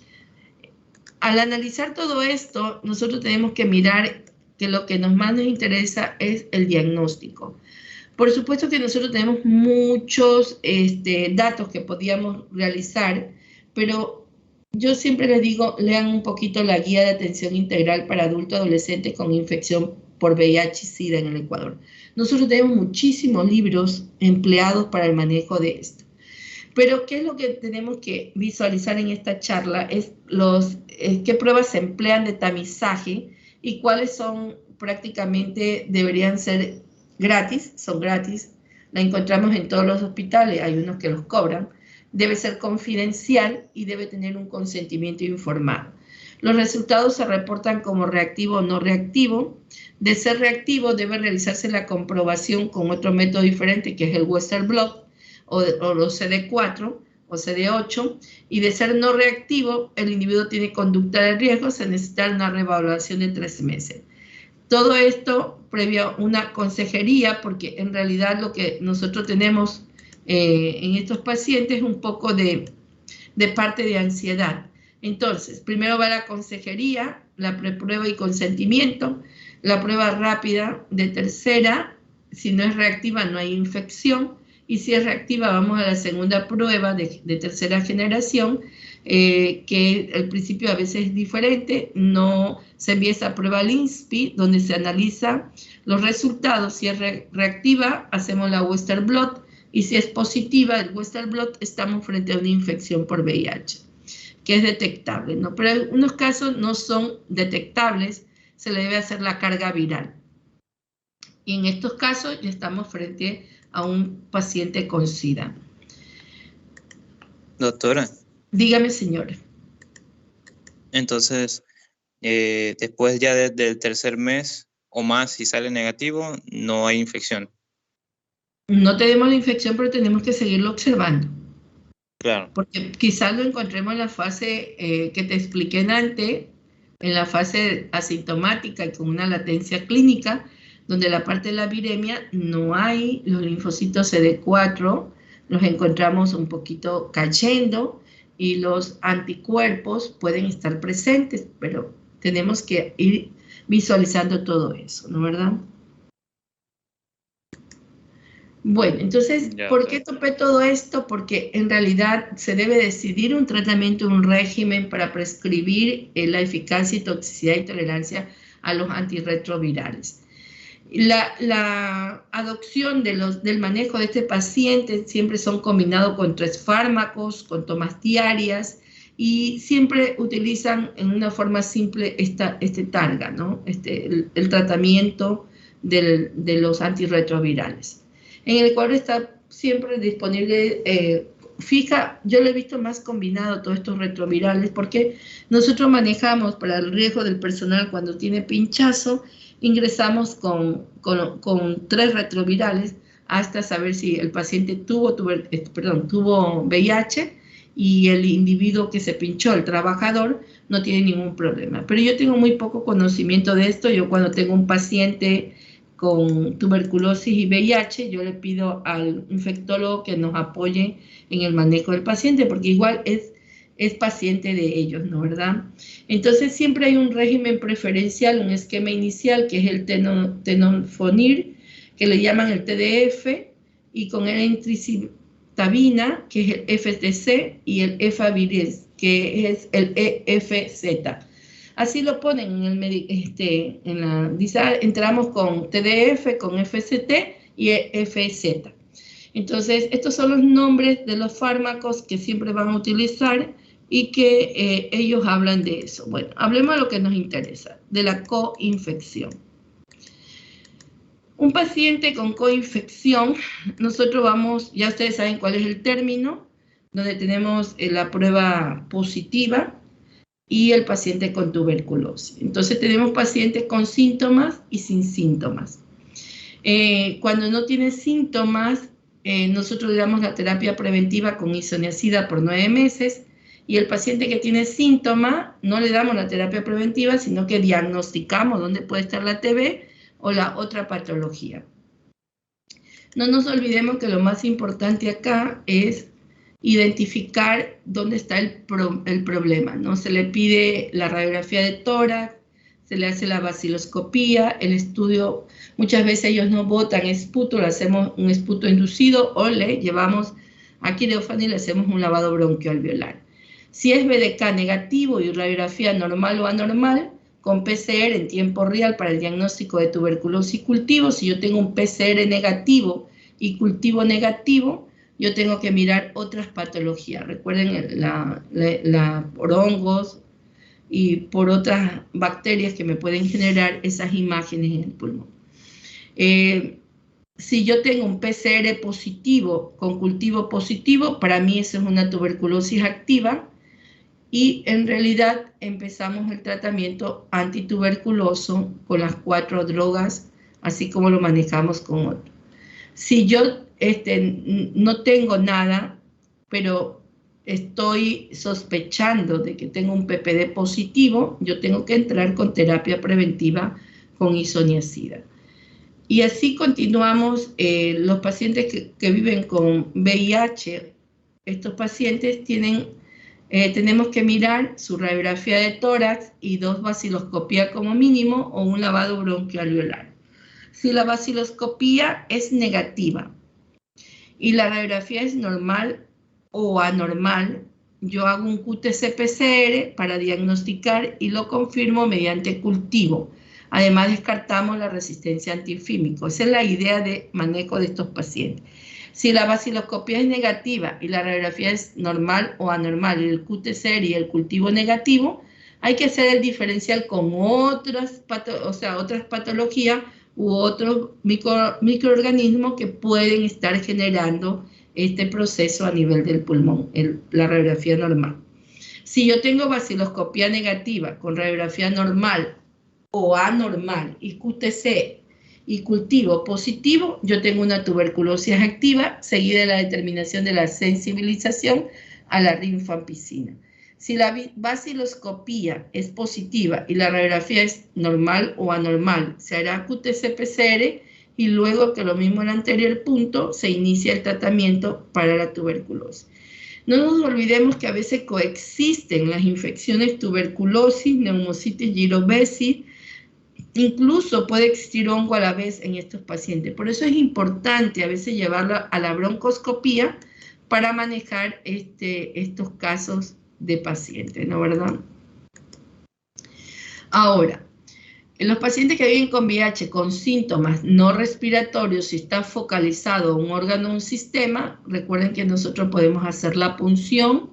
Al analizar todo esto, nosotros tenemos que mirar que lo que más nos interesa es el diagnóstico. Por supuesto que nosotros tenemos muchos datos que podíamos realizar, pero yo siempre les digo, lean un poquito la guía de atención integral para adultos y adolescentes con infección por VIH y SIDA en el Ecuador. Nosotros tenemos muchísimos libros empleados para el manejo de esto. Pero, ¿qué es lo que tenemos que visualizar en esta charla? Es qué pruebas se emplean de tamizaje y cuáles son prácticamente, deberían ser gratis, son gratis. La encontramos en todos los hospitales, hay unos que los cobran. Debe ser confidencial y debe tener un consentimiento informado. Los resultados se reportan como reactivo o no reactivo. De ser reactivo, debe realizarse la comprobación con otro método diferente, que es el Western blot, o los CD4 o CD8, y de ser no reactivo, el individuo tiene conducta de riesgo, se necesita una reevaluación de 3 meses. Todo esto previo a una consejería, porque en realidad lo que nosotros tenemos en estos pacientes es un poco de parte de ansiedad. Entonces, primero va la consejería, la preprueba y consentimiento, la prueba rápida de tercera, si no es reactiva no hay infección, y si es reactiva vamos a la segunda prueba de tercera generación, que al principio a veces es diferente, no se envía esa prueba al INSPI, donde se analiza los resultados. Si es reactiva, hacemos la Western blot, y si es positiva el Western blot, estamos frente a una infección por VIH, que es detectable, ¿no? Pero en algunos casos no son detectables, se le debe hacer la carga viral. Y en estos casos ya estamos frente a un paciente con SIDA. Doctora. Dígame, señora. Entonces, después ya del tercer mes o más, si sale negativo, no hay infección. No tenemos la infección, pero tenemos que seguirlo observando. Claro. Porque quizás lo encontremos en la fase que te expliqué antes, en la fase asintomática y con una latencia clínica, donde la parte de la viremia no hay, los linfocitos CD4 los encontramos un poquito cayendo y los anticuerpos pueden estar presentes, pero tenemos que ir visualizando todo eso, ¿no, verdad? Bueno, entonces, ¿por qué topé todo esto? Porque en realidad se debe decidir un tratamiento, un régimen para prescribir la eficacia y toxicidad y tolerancia a los antirretrovirales. La adopción del manejo de este paciente siempre son combinados con 3 fármacos, con tomas diarias, y siempre utilizan en una forma simple este TARGA, ¿no? El tratamiento de los antirretrovirales. En el Ecuador está siempre disponible, yo lo he visto más combinado todos estos retrovirales, porque nosotros manejamos para el riesgo del personal cuando tiene pinchazo, ingresamos con 3 retrovirales hasta saber si el paciente tuvo VIH y el individuo que se pinchó, el trabajador, no tiene ningún problema. Pero yo tengo muy poco conocimiento de esto. Yo cuando tengo un paciente con tuberculosis y VIH, yo le pido al infectólogo que nos apoye en el manejo del paciente, porque igual es paciente de ellos, ¿no, verdad? Entonces siempre hay un régimen preferencial, un esquema inicial, que es el tenofovir, que le llaman el TDF, y con el entricitabina, que es el FTC, y el efavirenz, que es el EFZ. Así lo ponen entramos con TDF, con FCT y EFZ. Entonces, estos son los nombres de los fármacos que siempre van a utilizar y que ellos hablan de eso. Bueno, hablemos de lo que nos interesa, de la coinfección. Un paciente con coinfección, nosotros vamos, ya ustedes saben cuál es el término, donde tenemos la prueba positiva y el paciente con tuberculosis. Entonces tenemos pacientes con síntomas y sin síntomas. Cuando no tiene síntomas, nosotros le damos la terapia preventiva con isoniazida por 9 meses, y el paciente que tiene síntomas, no le damos la terapia preventiva, sino que diagnosticamos dónde puede estar la TB o la otra patología. No nos olvidemos que lo más importante acá es identificar dónde está el problema, ¿no? Se le pide la radiografía de tórax, se le hace la vaciloscopía, el estudio, muchas veces ellos no botan esputo, le hacemos un esputo inducido o le llevamos a quirófano y le hacemos un lavado bronquialveolar. Si es BDK negativo y radiografía normal o anormal, con PCR en tiempo real para el diagnóstico de tuberculosis cultivo, si yo tengo un PCR negativo y cultivo negativo, yo tengo que mirar otras patologías. Recuerden por hongos y por otras bacterias que me pueden generar esas imágenes en el pulmón. Si yo tengo un PCR positivo con cultivo positivo, para mí eso es una tuberculosis activa, y en realidad empezamos el tratamiento antituberculoso con las 4 drogas, así como lo manejamos con otros. Si yo no tengo nada, pero estoy sospechando de que tengo un PPD positivo, yo tengo que entrar con terapia preventiva con isoniazida. Y así continuamos. Los pacientes que viven con VIH, estos pacientes tenemos que mirar su radiografía de tórax y 2 vaciloscopías como mínimo o un lavado bronquialveolar. Si la vaciloscopía es negativa y la radiografía es normal o anormal, yo hago un QTc-PCR para diagnosticar y lo confirmo mediante cultivo. Además, descartamos la resistencia antifímico. Esa es la idea de manejo de estos pacientes. Si la vaciloscopía es negativa y la radiografía es normal o anormal, y el QTc y el cultivo negativo, hay que hacer el diferencial con otras patologías u otros microorganismos que pueden estar generando este proceso a nivel del pulmón, la radiografía normal. Si yo tengo vaciloscopía negativa con radiografía normal o anormal y QTc y cultivo positivo, yo tengo una tuberculosis activa seguida de la determinación de la sensibilización a la rifampicina. Si la vaciloscopía es positiva y la radiografía es normal o anormal, se hará QTc-PCR y luego, que lo mismo en el anterior punto, se inicia el tratamiento para la tuberculosis. No nos olvidemos que a veces coexisten las infecciones tuberculosis, neumocitis, girovesis. Incluso puede existir hongo a la vez en estos pacientes. Por eso es importante a veces llevarlo a la broncoscopía para manejar estos casos de pacientes, ¿no, verdad? Ahora, en los pacientes que viven con VIH con síntomas no respiratorios, si está focalizado un órgano o un sistema, recuerden que nosotros podemos hacer la punción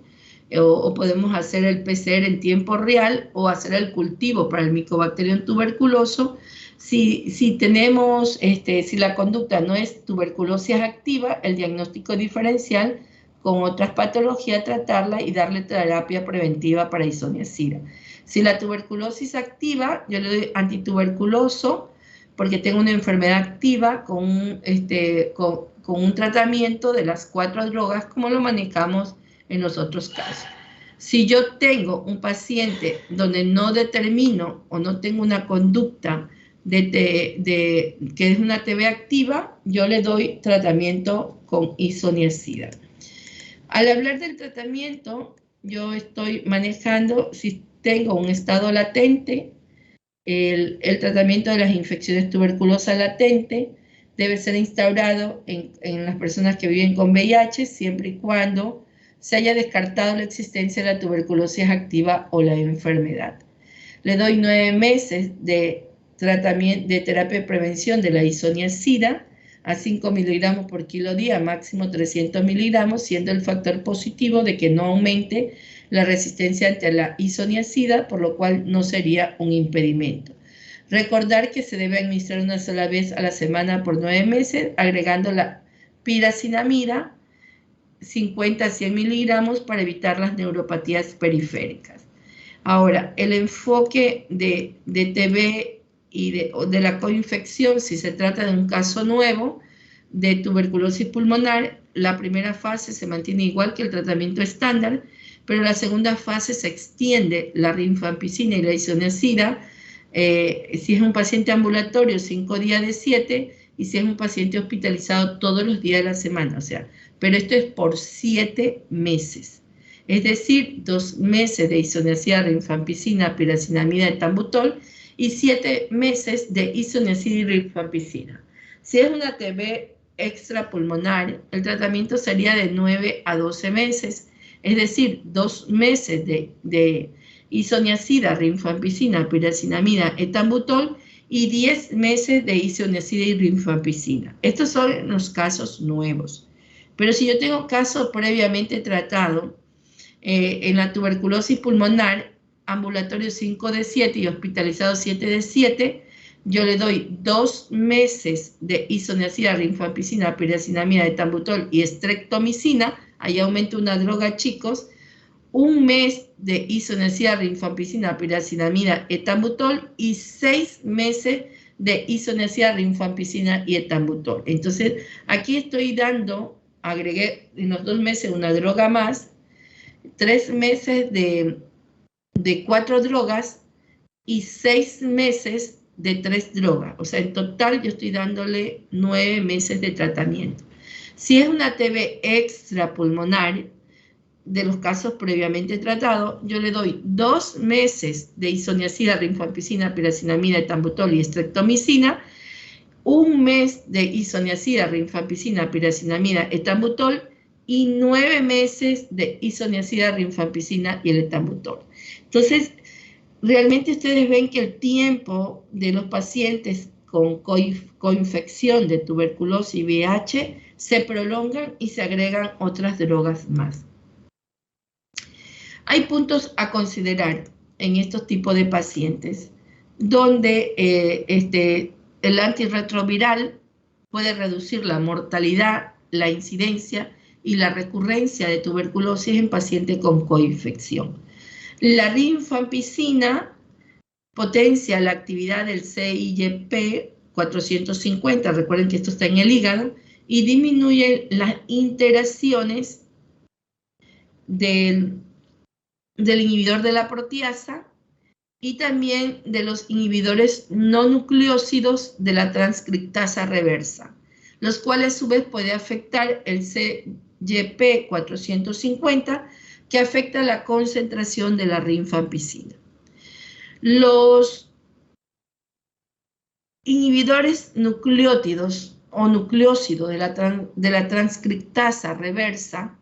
o podemos hacer el PCR en tiempo real o hacer el cultivo para el Mycobacterium tuberculoso. Si tenemos, si la conducta no es tuberculosis activa, el diagnóstico diferencial con otras patologías, tratarla y darle terapia preventiva para isoniazida. Si la tuberculosis activa, yo le doy antituberculoso porque tengo una enfermedad activa con un tratamiento de las 4 drogas, como lo manejamos en los otros casos. Si yo tengo un paciente donde no determino o no tengo una conducta que es una TB activa, yo le doy tratamiento con isoniazida. Al hablar del tratamiento, yo estoy manejando, si tengo un estado latente, el tratamiento de las infecciones tuberculosas latentes debe ser instaurado en las personas que viven con VIH, siempre y cuando se haya descartado la existencia de la tuberculosis activa o la enfermedad. Le doy 9 meses de tratamiento de terapia de prevención de la isoniazida a 5 miligramos por kilo día, máximo 300 miligramos, siendo el factor positivo de que no aumente la resistencia ante la isoniazida, por lo cual no sería un impedimento. Recordar que se debe administrar una sola vez a la semana por 9 meses, agregando la piracinamida, 50 a 100 miligramos, para evitar las neuropatías periféricas. Ahora, el enfoque de TB y de la coinfección, si se trata de un caso nuevo de tuberculosis pulmonar, la primera fase se mantiene igual que el tratamiento estándar, pero en la segunda fase se extiende la rifampicina y la isoniazida. Si es un paciente ambulatorio, 5 días de 7, y si es un paciente hospitalizado, todos los días de la semana. O sea, pero esto es por 7 meses. Es decir, 2 meses de isoniazida, rifampicina, piracinamida, etambutol, y 7 meses de isoniazida y rifampicina. Si es una TB extrapulmonar, el tratamiento sería de 9 a 12 meses, es decir, 2 meses de isoniazida, rifampicina, piracinamida, etambutol, y 10 meses de isoniazida y rifampicina. Estos son los casos nuevos. Pero si yo tengo caso previamente tratado en la tuberculosis pulmonar, ambulatorio 5 de 7 y hospitalizado 7 de 7, yo le doy 2 meses de isoniazida, rifampicina, piracinamida, etambutol y streptomicina. Ahí aumenta una droga, chicos. 1 mes de isoniazida, rifampicina, piracinamida, etambutol, y 6 meses de isoniazida, rifampicina y etambutol. Entonces, aquí estoy dando, agregué en los 2 meses una droga más, 3 meses de 4 drogas y 6 meses de 3 drogas. O sea, en total yo estoy dándole 9 meses de tratamiento. Si es una TB extrapulmonar, de los casos previamente tratados, yo le doy 2 meses de isoniazida, rifampicina, piracinamida, etambutol y streptomicina, 1 mes de isoniazida, rifampicina, piracinamida, etambutol, y 9 meses de isoniazida, rifampicina y el etambutol. Entonces, realmente ustedes ven que el tiempo de los pacientes con coinfección de tuberculosis y VIH se prolongan y se agregan otras drogas más. Hay puntos a considerar en estos tipos de pacientes, donde el antirretroviral puede reducir la mortalidad, la incidencia y la recurrencia de tuberculosis en pacientes con coinfección. La rifampicina potencia la actividad del CYP 450, recuerden que esto está en el hígado, y disminuye las interacciones del inhibidor de la proteasa y también de los inhibidores no nucleósidos de la transcriptasa reversa, los cuales a su vez puede afectar el CYP 450, que afecta la concentración de la rifampicina. Los inhibidores nucleótidos o nucleósidos de la transcriptasa reversa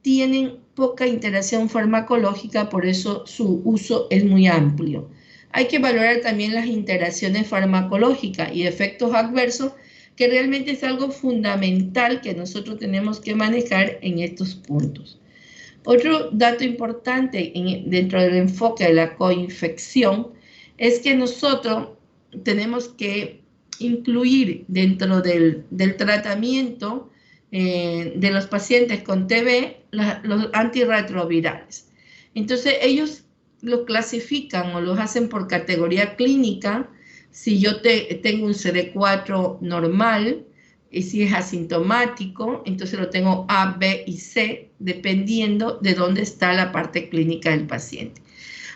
tienen poca interacción farmacológica, por eso su uso es muy amplio. Hay que valorar también las interacciones farmacológicas y efectos adversos, que realmente es algo fundamental que nosotros tenemos que manejar en estos puntos. Otro dato importante dentro del enfoque de la coinfección es que nosotros tenemos que incluir dentro del tratamiento de los pacientes con TB los antirretrovirales. Entonces ellos los clasifican o los hacen por categoría clínica. Si yo tengo un CD4 normal, y si es asintomático, entonces lo tengo A, B y C, dependiendo de dónde está la parte clínica del paciente.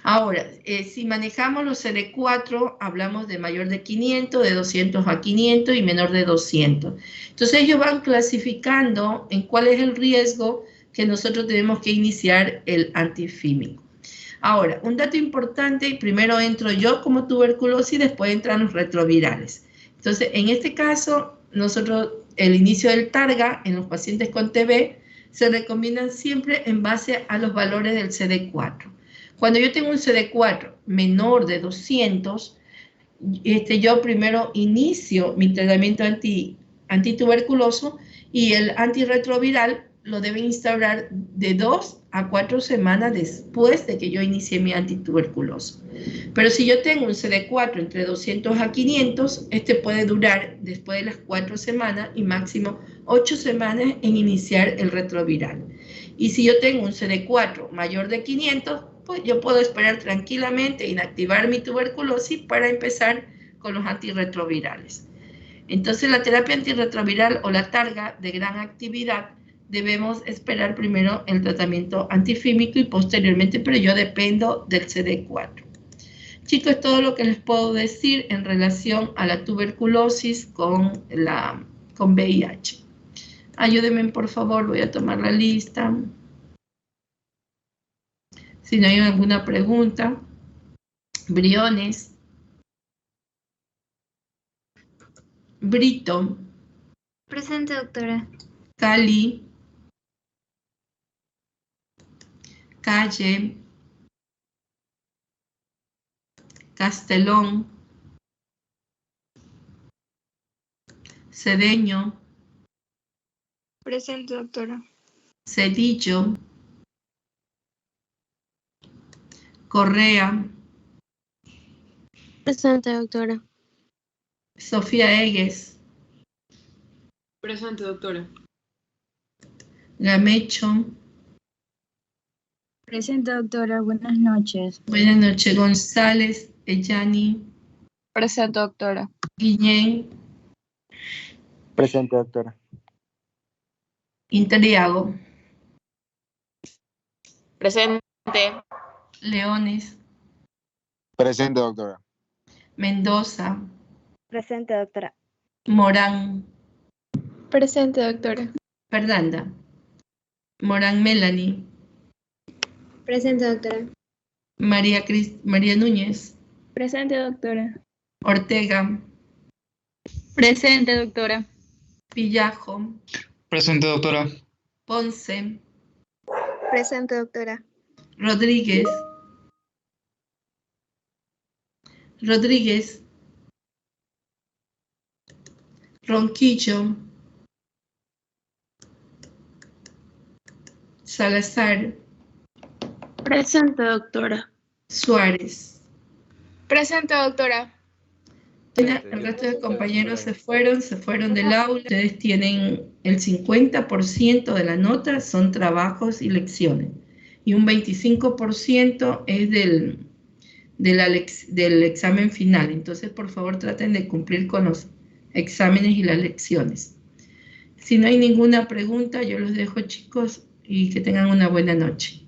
Ahora, si manejamos los CD4, hablamos de mayor de 500, de 200 a 500 y menor de 200. Entonces ellos van clasificando en cuál es el riesgo que nosotros tenemos que iniciar el antifímico. Ahora, un dato importante, primero entro yo como tuberculosis, después entran los retrovirales. Entonces, en este caso, nosotros, el inicio del targa en los pacientes con TB se recomiendan siempre en base a los valores del CD4. Cuando yo tengo un CD4 menor de 200, yo primero inicio mi tratamiento antituberculoso y el antirretroviral lo deben instaurar de 2 a 4 semanas después de que yo inicié mi antituberculoso. Pero si yo tengo un CD4 entre 200 a 500, este puede durar después de las 4 semanas y máximo 8 semanas en iniciar el retroviral. Y si yo tengo un CD4 mayor de 500, pues yo puedo esperar tranquilamente, inactivar mi tuberculosis para empezar con los antirretrovirales. Entonces la terapia antirretroviral o la targa de gran actividad, debemos esperar primero el tratamiento antifímico y posteriormente, pero yo dependo del CD4. Chicos, es todo lo que les puedo decir en relación a la tuberculosis con VIH. Ayúdenme, por favor, voy a tomar la lista. Si no hay alguna pregunta. Briones. Brito. Presente, doctora. Cali. Calle. Castelón. Cedeño. Presente, doctora. Cedillo. Correa. Presente, doctora. Sofía Egues. Presente, doctora. Gamecho. Presente, doctora. Buenas noches. Buenas noches. González Ellani. Presente, doctora. Guillén. Presente, doctora. Interiago. Presente. Leones. Presente, doctora. Mendoza. Presente, doctora. Morán. Presente, doctora. Fernanda. Morán Melanie. Presente, doctora. María Núñez. Presente, doctora. Ortega. Presente, doctora. Villajo. Presente, doctora. Ponce. Presente, doctora. Rodríguez. Rodríguez. Ronquillo. Salazar. Presente, doctora. Suárez. Presente, doctora. El resto de compañeros se fueron del aula. Ustedes tienen el 50% de la nota, son trabajos y lecciones. Y un 25% es del examen final. Entonces, por favor, traten de cumplir con los exámenes y las lecciones. Si no hay ninguna pregunta, yo los dejo, chicos, y que tengan una buena noche.